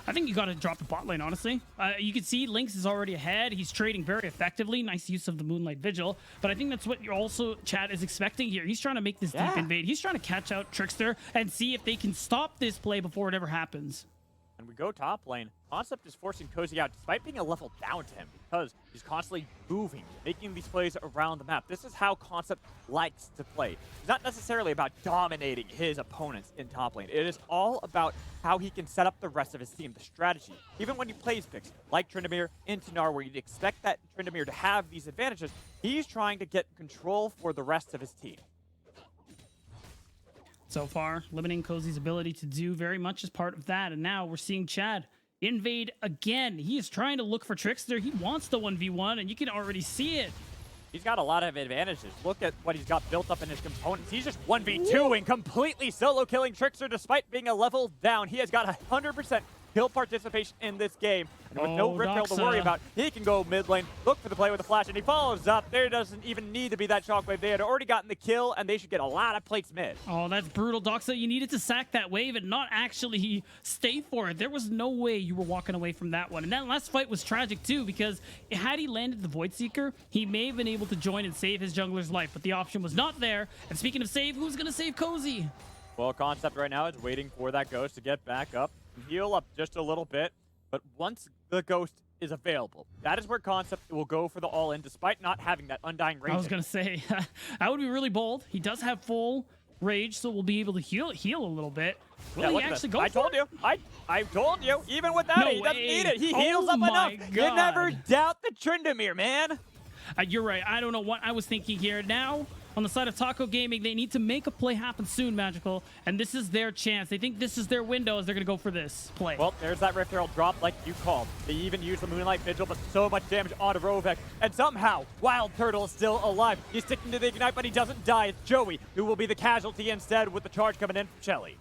I think you got to drop the bot lane, honestly. You can see Lynx is already ahead. He's trading very effectively. Nice use of the Moonlight Vigil. But I think that's what you're also, Chad, is expecting here. He's trying to make this deep invade. He's trying to catch out Trickster and see if they can stop this play before it ever happens. And we go top lane. Concept is forcing Cozy out despite being a level down to him because he's constantly moving, making these plays around the map. This is how Concept likes to play. It's not necessarily about dominating his opponents in top lane. It is all about how he can set up the rest of his team, the strategy. Even when he plays picks like Tryndamere into Gnar, where you'd expect that Tryndamere to have these advantages, he's trying to get control for the rest of his team. So far, limiting Cozy's ability to do very much as part of that. And now we're seeing Chad invade again. He is trying to look for Trickster. He wants the 1v1, and you can already see it. He's got a lot of advantages. Look at what he's got built up in his components. He's just 1v2ing, completely solo killing Trickster despite being a level down. He has got 100% kill participation in this game. And with no Rift Herald to worry about, he can go mid lane, look for the play with a flash, and he follows up. There doesn't even need to be that shockwave. They had already gotten the kill, and they should get a lot of plates mid. Oh, that's brutal, Doxa. You needed to sack that wave and not actually stay for it. There was no way you were walking away from that one. And that last fight was tragic, too, because had he landed the Void Seeker, he may have been able to join and save his jungler's life, but the option was not there. And speaking of save, who's going to save Cozy? Well, Concept right now is waiting for that Ghost to get back up, heal up just a little bit, but once the Ghost is available, that is where Concept will go for the all-in, despite not having that Undying Rage. I was going to say, that would be really bold. He does have full Rage, so we'll be able to heal a little bit. Will he actually go for it? I told you, even without it, he doesn't need it. He heals up enough. God. You never doubt the Tryndamere, man. You're right. I don't know what I was thinking here. Now, on the side of Taco Gaming, they need to make a play happen soon, Magical, and this is their chance. They think this is their window as they're going to go for this play. Well, there's that Rift Herald drop like you called. They even use the Moonlight Vigil, but so much damage onto Rovek, and somehow Wild Turtle is still alive. He's sticking to the Ignite, but he doesn't die. It's Joey who will be the casualty instead with the charge coming in from Shelly.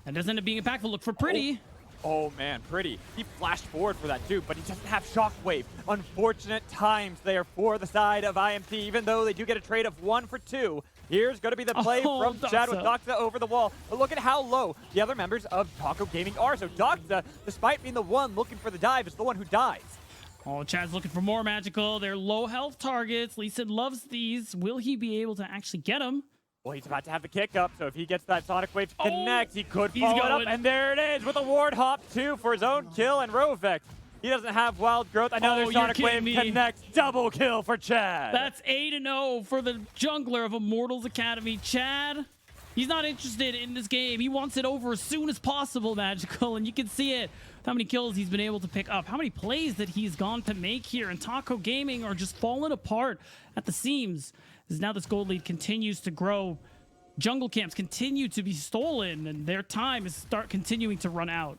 That doesn't end up being impactful. Look for Pretty. Oh man, Pretty. He flashed forward for that too, but he doesn't have Shockwave. Unfortunate times there for the side of IMT, even though they do get a trade of 1 for 2. Here's going to be the play from Chad with Doxa over the wall. But look at how low the other members of Taco Gaming are. So Doxa, despite being the one looking for the dive, is the one who dies. Oh, Chad's looking for more Magical. They're low health targets. Lee Sin loves these. Will he be able to actually get them? Well, he's about to have the kick up, so if he gets that Sonic Wave to connect, he could follow it up. And there it is with a Ward Hop, too, for his own kill. And Rovek, he doesn't have Wild Growth. Another Sonic Wave connects. Double kill for Chad. That's 8-0 for the jungler of Immortals Academy. Chad, he's not interested in this game. He wants it over as soon as possible, Magical, and you can see it. How many kills he's been able to pick up, how many plays that he's gone to make here, and Taco Gaming are just falling apart at the seams. As now this gold lead continues to grow, jungle camps continue to be stolen, and their time is continuing to run out.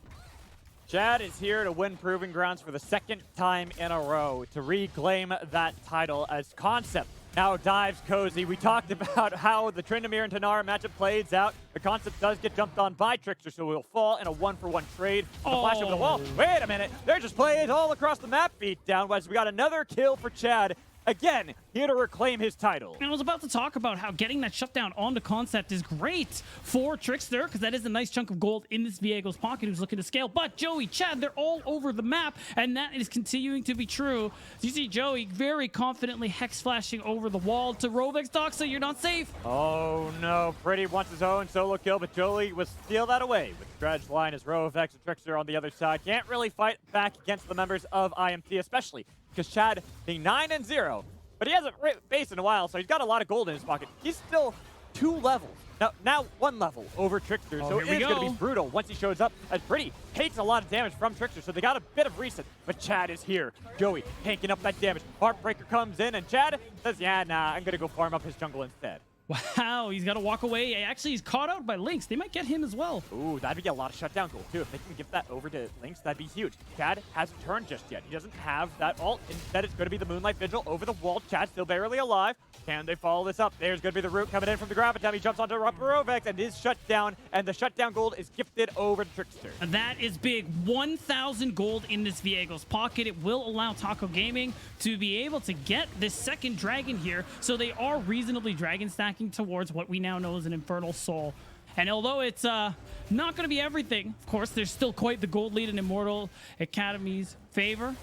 Chad is here to win Proving Grounds for the second time in a row to reclaim that title as Concept now dives Cozy. We talked about how the Tryndamere and Tanara matchup plays out. The Concept does get jumped on by Trickster, so he'll fall in a 1-for-1 trade. The flash over the wall. Wait a minute. They're just plays all across the map beat down. We got another kill for Chad. Again, here to reclaim his title. And I was about to talk about how getting that shutdown onto Concept is great for Trickster, because that is a nice chunk of gold in this Viego's pocket who's looking to scale. But Joey, Chad, they're all over the map, and that is continuing to be true. So you see Joey very confidently hex flashing over the wall to Rovek's Doxa. You're not safe. Oh no, Pretty wants his own solo kill, but Joey will steal that away with the dredge line as Rovek and Trickster on the other side. Can't really fight back against the members of IMT, especially because Chad being 9-0, but he hasn't faced in a while, so he's got a lot of gold in his pocket. He's still 2 levels. Now 1 level over Trickster, so it is going to be brutal once he shows up, as Pretty takes a lot of damage from Trickster, so they got a bit of reset, but Chad is here. Joey tanking up that damage. Heartbreaker comes in, and Chad says, yeah, nah, I'm going to go farm up his jungle instead. Wow, he's got to walk away. Actually, he's caught out by Lynx. They might get him as well. Ooh, that'd be a lot of shutdown gold, too. If they can give that over to Lynx, that'd be huge. Chad hasn't turned just yet. He doesn't have that ult. Instead, it's going to be the Moonlight Vigil over the wall. Chad still barely alive. Can they follow this up? There's going to be the root coming in from the ground. He jumps onto Rovex and is shut down, and the shutdown gold is gifted over to Trickster. And that is big. 1,000 gold in this Viego's pocket. It will allow Taco Gaming to be able to get this second dragon here, so they are reasonably dragon stacking towards what we now know as an Infernal Soul. And although it's not going to be everything, of course, there's still quite the gold lead in Immortal Academy's favor.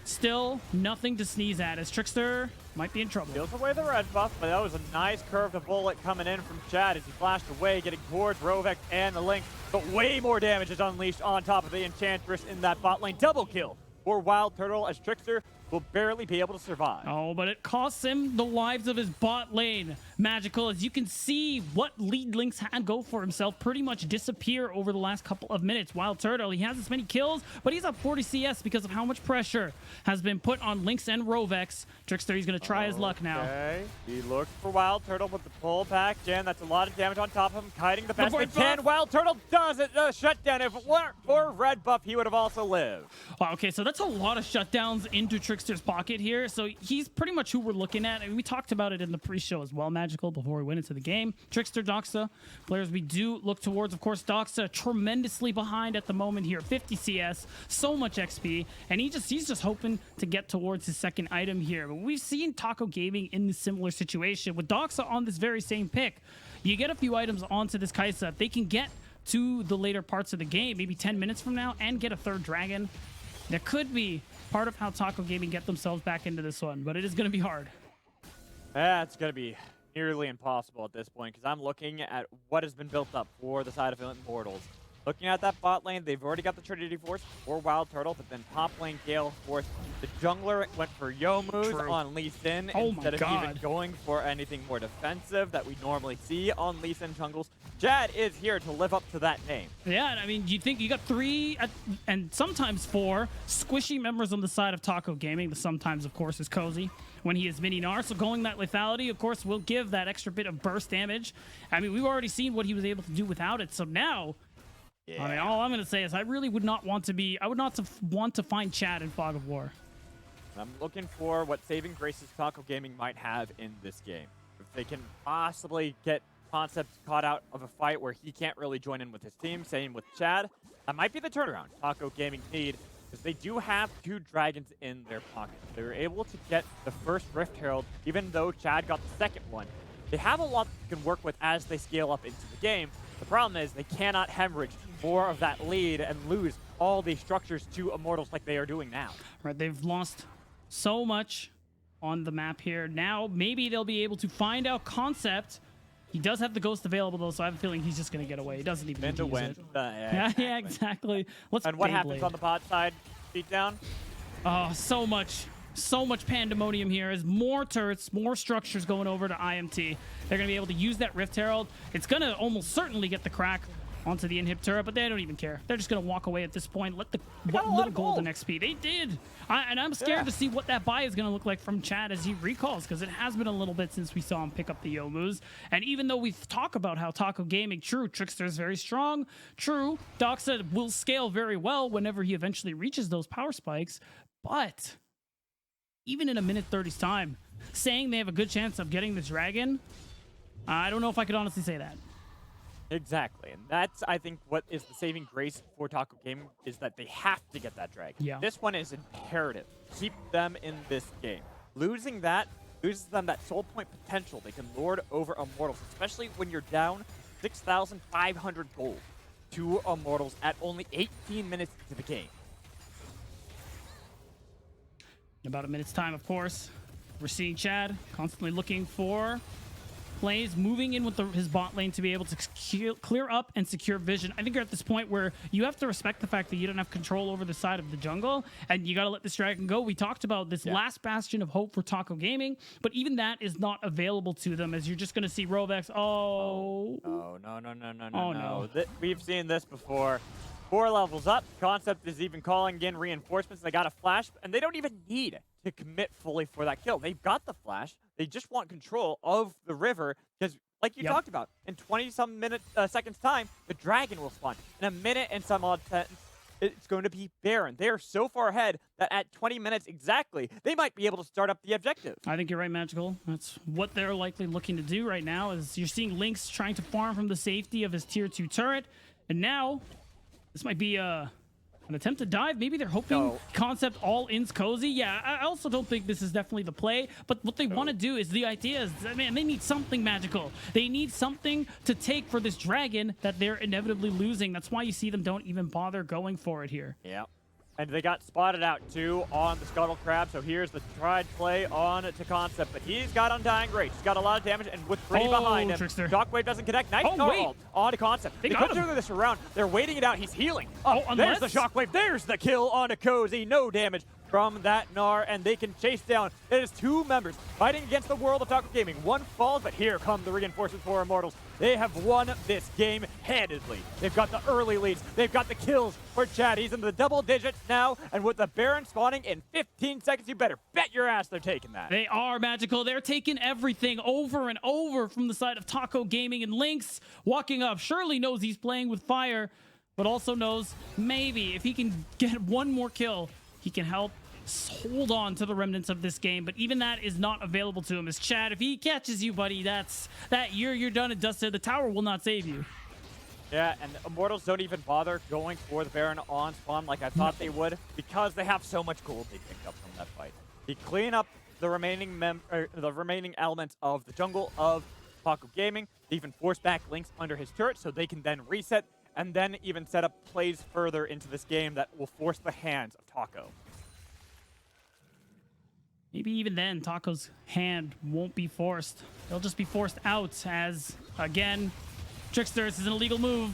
Still nothing to sneeze at, as Trickster might be in trouble. Steals away the red buff, but that was a nice curved bullet coming in from Chad as he flashed away, getting towards Rovex and the Lynx. But way more damage is unleashed on top of the Enchantress in that bot lane. Double kill for Wild Turtle, as Trickster will barely be able to survive. Oh, but it costs him the lives of his bot lane. Magical, as you can see what lead Lynx had go for himself pretty much disappear over the last couple of minutes. Wild Turtle, he has as many kills, but he's up 40 CS because of how much pressure has been put on Lynx and Rovex. Trickster, he's going to try his luck now. Okay, he looks for Wild Turtle with the pull back in. That's a lot of damage on top of him, kiting the best they can. Wild Turtle does it, shutdown. If it weren't for red buff, he would have also lived. Wow, okay, so that's a lot of shutdowns into Trickster's pocket here. So he's pretty much who we're looking at. And we talked about it in the pre-show as well, Magical, before we went into the game. Trickster, Doxa, players we do look towards. Of course, Doxa tremendously behind at the moment here. 50 CS, so much XP, and he's just hoping to get towards his second item here. But we've seen Taco Gaming in this similar situation with Doxa on this very same pick. You get a few items onto this Kaisa, they can get to the later parts of the game, maybe 10 minutes from now, and get a third dragon. That could be part of how Taco Gaming get themselves back into this one, but it is going to be hard. It's going to be nearly impossible at this point, because I'm looking at what has been built up for the side of Immortals. Looking at that bot lane, they've already got the Trinity Force for Wild Turtle, but then top lane Gale Force. The jungler went for Youmu's on Lee Sin instead of even going for anything more defensive that we normally see on Lee Sin jungles. Chad is here to live up to that name. Yeah, and I mean, you think you got 3 and sometimes 4 squishy members on the side of Taco Gaming. The sometimes, of course, is Cozy when he is mini Gnar. So going that lethality, of course, will give that extra bit of burst damage. I mean, we've already seen what he was able to do without it. So now, I mean, all I'm going to say is I really would not want to be, I would not want to find Chad in Fog of War. I'm looking for what saving graces Taco Gaming might have in this game. If they can possibly get Concept caught out of a fight where he can't really join in with his team, same with Chad, that might be the turnaround Taco Gaming need, because they do have 2 dragons in their pocket. They were able to get the first Rift Herald, even though Chad got the second one. They have a lot they can work with as they scale up into the game. The problem is they cannot hemorrhage more of that lead and lose all these structures to Immortals like they are doing now. Right, they've lost so much on the map here. Now, maybe they'll be able to find out Concept. He does have the Ghost available, though, so I have a feeling he's just going to get away. He doesn't even need to use it. Yeah, exactly. And what happens on the bot side? Beat down? Oh, so much pandemonium here as more turrets, more structures going over to IMT. They're going to be able to use that Rift Herald. It's going to almost certainly get the crack onto the inhib turret, but they don't even care. They're just going to walk away at this point. Let the little golden XP. They did. And I'm scared to see what that buy is going to look like from Chad as he recalls, because it has been a little bit since we saw him pick up the Youmu's. And even though we talk about how Taco Gaming, true, Trickster is very strong, true, Doxa will scale very well whenever he eventually reaches those power spikes, but even in a minute 30's time, saying they have a good chance of getting this dragon, I don't know if I could honestly say that. Exactly, and that's, I think, what is the saving grace for Taco Gaming, is that they have to get that dragon. Yeah. This one is imperative. Keep them in this game. Losing that loses them that soul point potential they can lord over Immortals, especially when you're down 6,500 gold to Immortals at only 18 minutes into the game. In about a minute's time, of course, we're seeing Chad constantly looking for plays, moving in with his bot lane to be able to clear up and secure vision. I think you're at this point where you have to respect the fact that you don't have control over the side of the jungle, and you got to let this dragon go. We talked about this last bastion of hope for Taco Gaming, but even that is not available to them, as you're just going to see Rovex. No. We've seen this before. 4 levels up. Concept is even calling in reinforcements. They got a flash, and they don't even need to commit fully for that kill. They've got the flash. They just want control of the river because, like you talked about, in 20-some seconds time, the dragon will spawn. In a minute and some odd seconds, it's going to be Baron. They are so far ahead that at 20 minutes exactly, they might be able to start up the objective. I think you're right, Magical. That's what they're likely looking to do right now, is you're seeing Lynx trying to farm from the safety of his tier 2 turret. And now, this might be an attempt to dive. Maybe they're hoping Concept all-ins Cozy. Yeah, I also don't think this is definitely the play. But what they want to do is, the idea is, man, they need something magical. They need something to take for this dragon that they're inevitably losing. That's why you see them don't even bother going for it here. Yeah. And they got spotted out, too, on the Scuttle Crab. So here's the tried play on to Concept. But he's got Undying Rage. He's got a lot of damage, and with 3 behind him, Trickster. Shockwave doesn't connect. Nice ult on to Concept. They got could him. turn this around. They're waiting it out. He's healing. Unless... There's the Shockwave. There's the kill on to Cozy. No damage from that Gnar, and they can chase down. It is 2 members fighting against the world of Taco Gaming. 1 falls, but here come the reinforcements for Immortals. They have won this game handedly. They've got the early leads. They've got the kills for Chad. He's in the double digits now, and with the Baron spawning in 15 seconds, you better bet your ass they're taking that. They are, Magical. They're taking everything over and over from the side of Taco Gaming, and Lynx walking up. Surely knows he's playing with fire, but also knows maybe if he can get 1 more kill, he can help hold on to the remnants of this game. But even that is not available to him. As Chad, if he catches you, buddy, you're done and dusted. The tower will not save you. Yeah, and Immortals don't even bother going for the Baron on spawn like I thought they would, because they have so much gold they picked up from that fight. They clean up the remaining elements of the jungle of Taco Gaming. They even force back Lynx under his turret so they can then reset, and then even set up plays further into this game that will force the hands of Taco. Maybe even then, Taco's hand won't be forced. They'll just be forced out as, again, Trickster, this is an illegal move.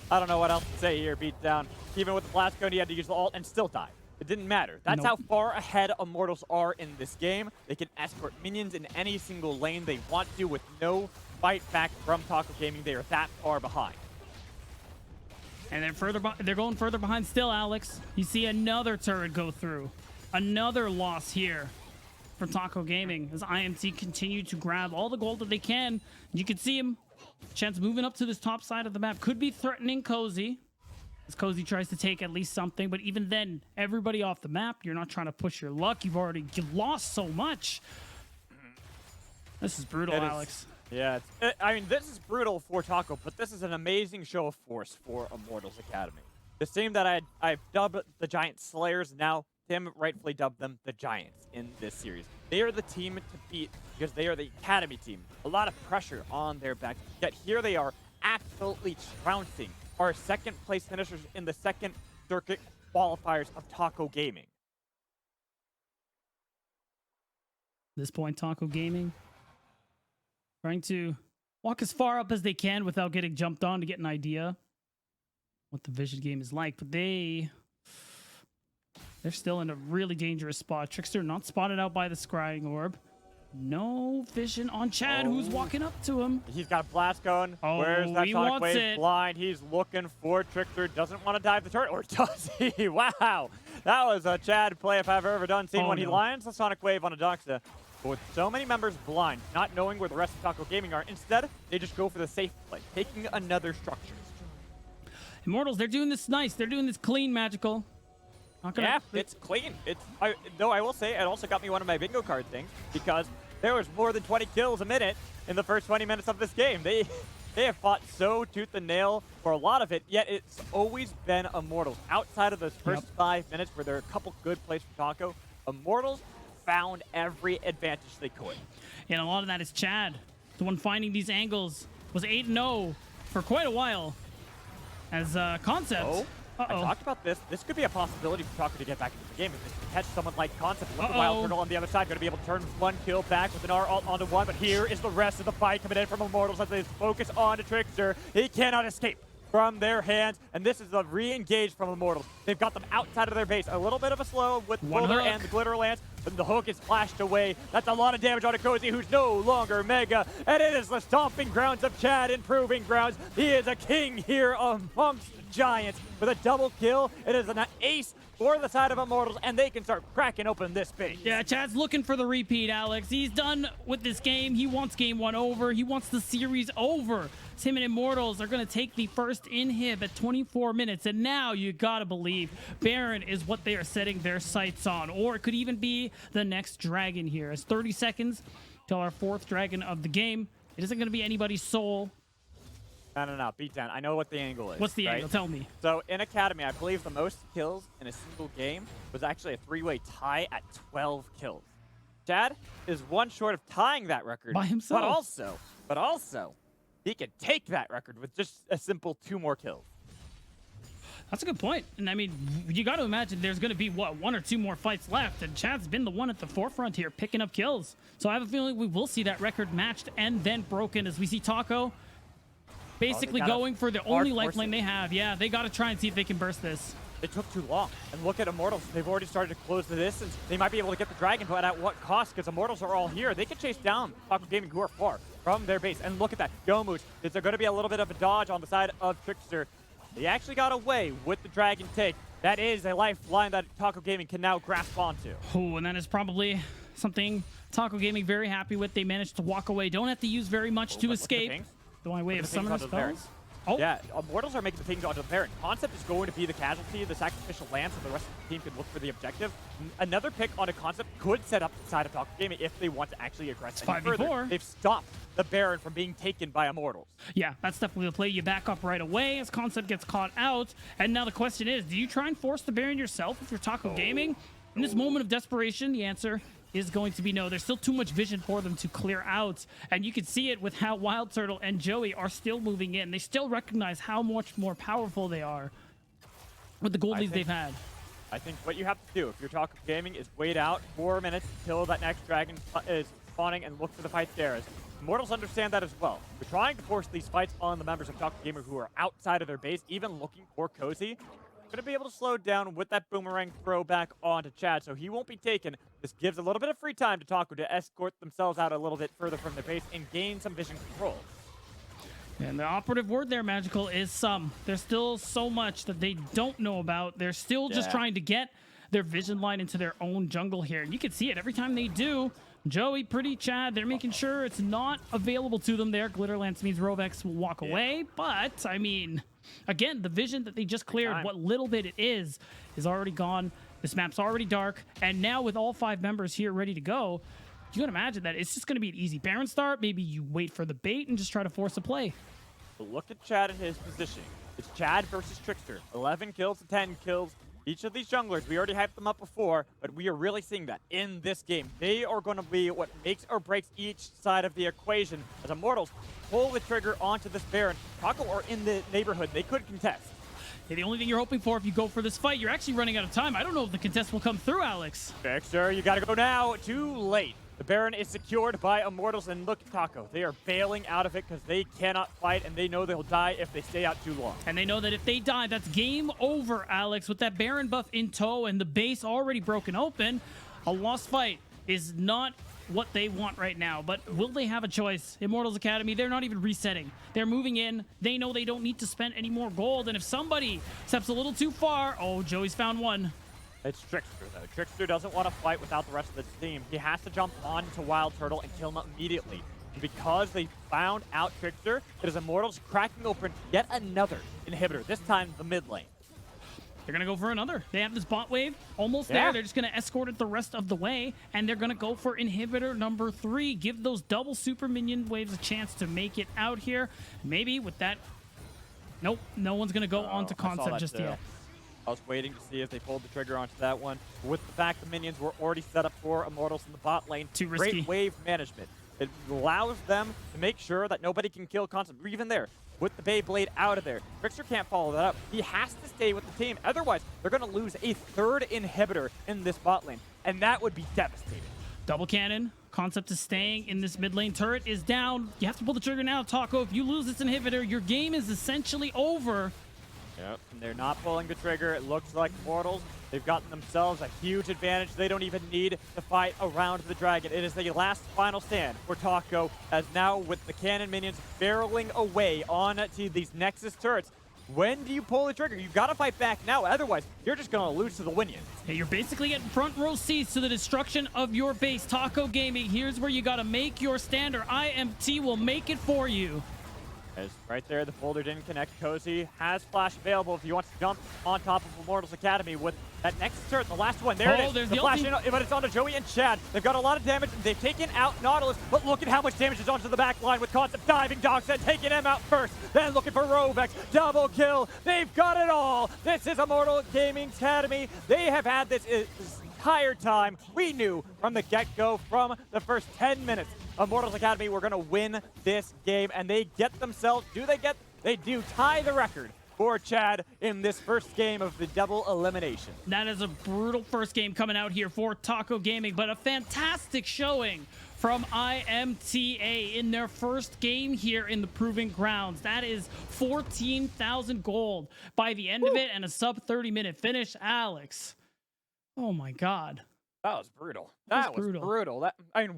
I don't know what else to say here, Beatdown. Even with the blast cone, he had to use the ult and still die. It didn't matter. That's how far ahead Immortals are in this game. They can escort minions in any single lane they want to with no fight back from Taco Gaming. They are that far behind. And they're going further behind still, Alex. You see another turret go through. Another loss here for Taco Gaming as IMT continue to grab all the gold that they can. You can see him. Chance moving up to this top side of the map. Could be threatening Cozy, as Cozy tries to take at least something. But even then, everybody off the map. You're not trying to push your luck. You've lost so much. This is brutal, Alex. Yeah, I mean, this is brutal for Taco, but this is an amazing show of force for Immortals Academy. The same that I've dubbed the Giant Slayers, now Tim rightfully dubbed them the Giants in this series. They are the team to beat because they are the Academy team. A lot of pressure on their back, yet here they are absolutely trouncing our second place finishers in the second circuit qualifiers of Taco Gaming. At this point, Taco Gaming trying to walk as far up as they can without getting jumped on to get an idea what the Vision game is like, but they're still in a really dangerous spot. Trickster not spotted out by the scrying orb. No vision on Chad, who's walking up to him. He's got a blast cone. Where's that Shockwave? Blind. He's looking for Trickster. Doesn't want to dive the turret, or does he? Wow. That was a Chad play if I've ever done seen one. He lands the Sonic Wave on a Doxa. But with so many members blind, not knowing where the rest of Taco Gaming are, instead, they just go for the safe play, taking another structure. Immortals, they're doing this nice. They're doing this clean, Magical. Yeah, it's clean. Though I will say, it also got me one of my bingo card things, because there was more than 20 kills a minute in the first 20 minutes of this game. They have fought so tooth and nail for a lot of it, yet it's always been Immortals. Outside of those first 5 minutes where there are a couple good plays for Taco, Immortals found every advantage they could. And a lot of that is Chad. The one finding these angles was 8-0 for quite a while as Concept. I talked about this. This could be a possibility for Taco to get back into the game. If they can catch someone like Concept with the Wild Turtle on the other side, going to be able to turn one kill back with an R ult onto 1. But here is the rest of the fight coming in from Immortals as they focus on to Trickster. He cannot escape from their hands, and this is a re-engage from Immortals. They've got them outside of their base. A little bit of a slow with Boulder and the Glitter Lance, but the hook is flashed away. That's a lot of damage on a Cozy, who's no longer Mega, and it is the stomping grounds of Chad in Proving Grounds. He is a king here amongst the Giants with a double kill. It is an ace for the side of Immortals, and they can start cracking open this base. Yeah, Chad's looking for the repeat, Alex. He's done with this game. He wants game 1 over. He wants the series over. Him and Immortals are going to take the first inhib at 24 minutes, and now you got to believe Baron is what they are setting their sights on, or it could even be the next dragon here. It's 30 seconds till our 4th dragon of the game. It isn't going to be anybody's soul. No. Beatdown. I know what the angle is. What's the right? angle? Tell me. So in Academy, I believe the most kills in a single game was actually a 3-way tie at 12 kills. Chad is one short of tying that record by himself. But also, he could take that record with just a simple 2 more kills. That's a good point. And I mean, you got to imagine there's going to be, what, 1 or 2 more fights left. And Chad's been the one at the forefront here picking up kills. So I have a feeling we will see that record matched and then broken as we see Taco basically going for the only lifeline they have. Yeah, they got to try and see if they can burst this. It took too long. And look at Immortals. They've already started to close the distance. They might be able to get the dragon, but at what cost? Because Immortals are all here. They can chase down Taco Gaming, who are far from their base. And look at that. Yomuch. Is there going to be a little bit of a dodge on the side of Trickster? They actually got away with the dragon take. That is a lifeline that Taco Gaming can now grasp onto. Oh, and that is probably something Taco Gaming very happy with. They managed to walk away. Don't have to use very much to escape. The only way of summoning spells. Oh. Yeah, Immortals are making the pings onto the Baron. Concept is going to be the casualty, the sacrificial lance, and the rest of the team can look for the objective. Another pick on a Concept could set up the side of Taco Gaming if they want to actually aggress any further. They've stopped the Baron from being taken by Immortals. Yeah, that's definitely the play. You back up right away as Concept gets caught out. And now the question is, do you try and force the Baron yourself if you're Taco Gaming? In this moment of desperation, the answer is going to be no. There's still too much vision for them to clear out, and you can see it with how Wild Turtle and Joey are still moving in. They still recognize how much more powerful they are with the gold leads they've had. I think what you have to do if you're Taco Gaming is wait out 4 minutes until that next dragon is spawning and look for the fight there. Immortals understand that as well. We're trying to force these fights on the members of Taco Gamer who are outside of their base, even looking for Cozy. Going to be able to slow down with that boomerang throw back onto Chad, so he won't be taken. This gives a little bit of free time to Taco to escort themselves out a little bit further from their base and gain some vision control. And the operative word there, Magical, is some. There's still so much that they don't know about. They're still just trying to get their vision line into their own jungle here. And you can see it every time they do. Joey, Pretty, Chad, they're making sure it's not available to them there. Glitterlance means Rovex will walk away, but, I mean, again, the vision that they just cleared, what little bit it is already gone. This map's already dark, and now with all 5 members here ready to go, you can imagine that it's just going to be an easy Baron start. Maybe you wait for the bait and just try to force a play. But look at Chad and his positioning. It's Chad versus Trickster. 11 kills to 10 kills. Each of these junglers, we already hyped them up before, but we are really seeing that in this game. They are going to be what makes or breaks each side of the equation. As Immortals pull the trigger onto this Baron, Taco are in the neighborhood. They could contest. Yeah, the only thing you're hoping for if you go for this fight, you're actually running out of time. I don't know if the contest will come through, Alex. Trickster, you got to go now. Too late. The Baron is secured by Immortals, and look at Taco. They are bailing out of it because they cannot fight, and they know they'll die if they stay out too long. And they know that if they die, that's game over, Alex. With that Baron buff in tow and the base already broken open, a lost fight is not what they want right now. But will they have a choice? Immortals Academy, they're not even resetting. They're moving in. They know they don't need to spend any more gold, and if somebody steps a little too far, oh, Joey's found one. It's Trickster, though. Trickster doesn't want to fight without the rest of the team. He has to jump onto Wild Turtle and kill him immediately. And because they found out Trickster, it is Immortals cracking open yet another inhibitor, this time the mid lane. They're going to go for another. They have this bot wave almost there. They're just going to escort it the rest of the way, and they're going to go for inhibitor number 3. Give those double super minion waves a chance to make it out here. Maybe with that... Nope, no one's going to go on to Concept just yet. I was waiting to see if they pulled the trigger onto that one. With the fact the minions were already set up for Immortals in the bot lane, too risky. Great wave management. It allows them to make sure that nobody can kill Concept. Even there, with the Beyblade out of there, Trickster can't follow that up. He has to stay with the team. Otherwise, they're going to lose a 3rd inhibitor in this bot lane, and that would be devastating. Double cannon. Concept is staying in this mid lane. Turret is down. You have to pull the trigger now, Taco. If you lose this inhibitor, your game is essentially over. Yep. And they're not pulling the trigger. It looks like Immortals, they've gotten themselves a huge advantage. They don't even need to fight around the dragon. It is the last final stand for Taco, as now with the cannon minions barreling away on to these Nexus turrets. When do you pull the trigger? You gotta fight back now, otherwise you're just gonna lose to the Winions. Hey, you're basically getting front row seats to the destruction of your base. Taco Gaming, here's where you gotta make your stand, or IMT will make it for you. As right there, the folder didn't connect. Cozy has flash available if he wants to jump on top of Immortals Academy with that next turret, the last one. There it is. There's the flash in, but it's onto Joey and Chad. They've got a lot of damage. They've taken out Nautilus, but look at how much damage is onto the back line with Concept diving, Dogset taking him out first. Then looking for Rovex, double kill. They've got it all. This is Immortal Gaming Academy. They have had this entire time. We knew from the get-go, from the first 10 minutes, Immortals Academy were going to win this game, and they get themselves, they do tie the record for Chad in this first game of the double elimination. That is a brutal first game coming out here for Taco Gaming, but a fantastic showing from IMTA in their first game here in the Proving Grounds. That is 14,000 gold by the end of it, and a sub 30-minute finish. Alex, oh my God. That was brutal. That was brutal.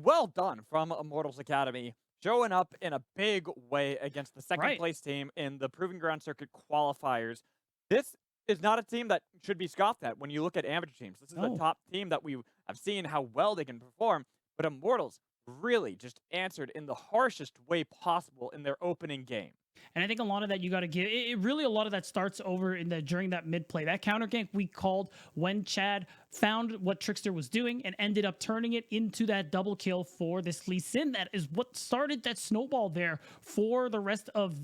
Well done from Immortals Academy, showing up in a big way against the second place team in the Proving Ground Circuit qualifiers. This is not a team that should be scoffed at when you look at amateur teams. This is a top team that we have seen how well they can perform, but Immortals really just answered in the harshest way possible in their opening game. And I think a lot of that you got to give it really, a lot of that starts over in during that mid play. That counter gank we called when Chad found what Trickster was doing and ended up turning it into that double kill for this Lee Sin. That is what started that snowball there for the rest of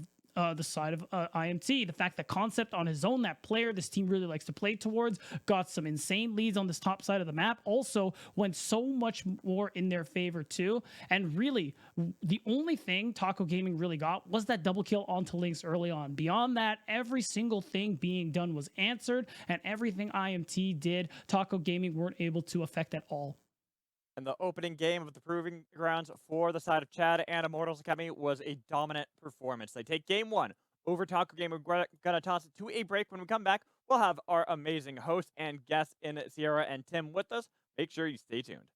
the side of IMT. The fact that Concept on his own, that player this team really likes to play towards, got some insane leads on this top side of the map, also went so much more in their favor too. And really, the only thing Taco Gaming really got was that double kill onto Lynx early on. Beyond that, every single thing being done was answered, and everything IMT did, Taco Gaming weren't able to affect at all. And the opening game of the Proving Grounds for the side of Chad and Immortals Academy was a dominant performance. They take game one over Taco Game. We're going to toss it to a break. When we come back, we'll have our amazing host and guests in Sierra and Tim with us. Make sure you stay tuned.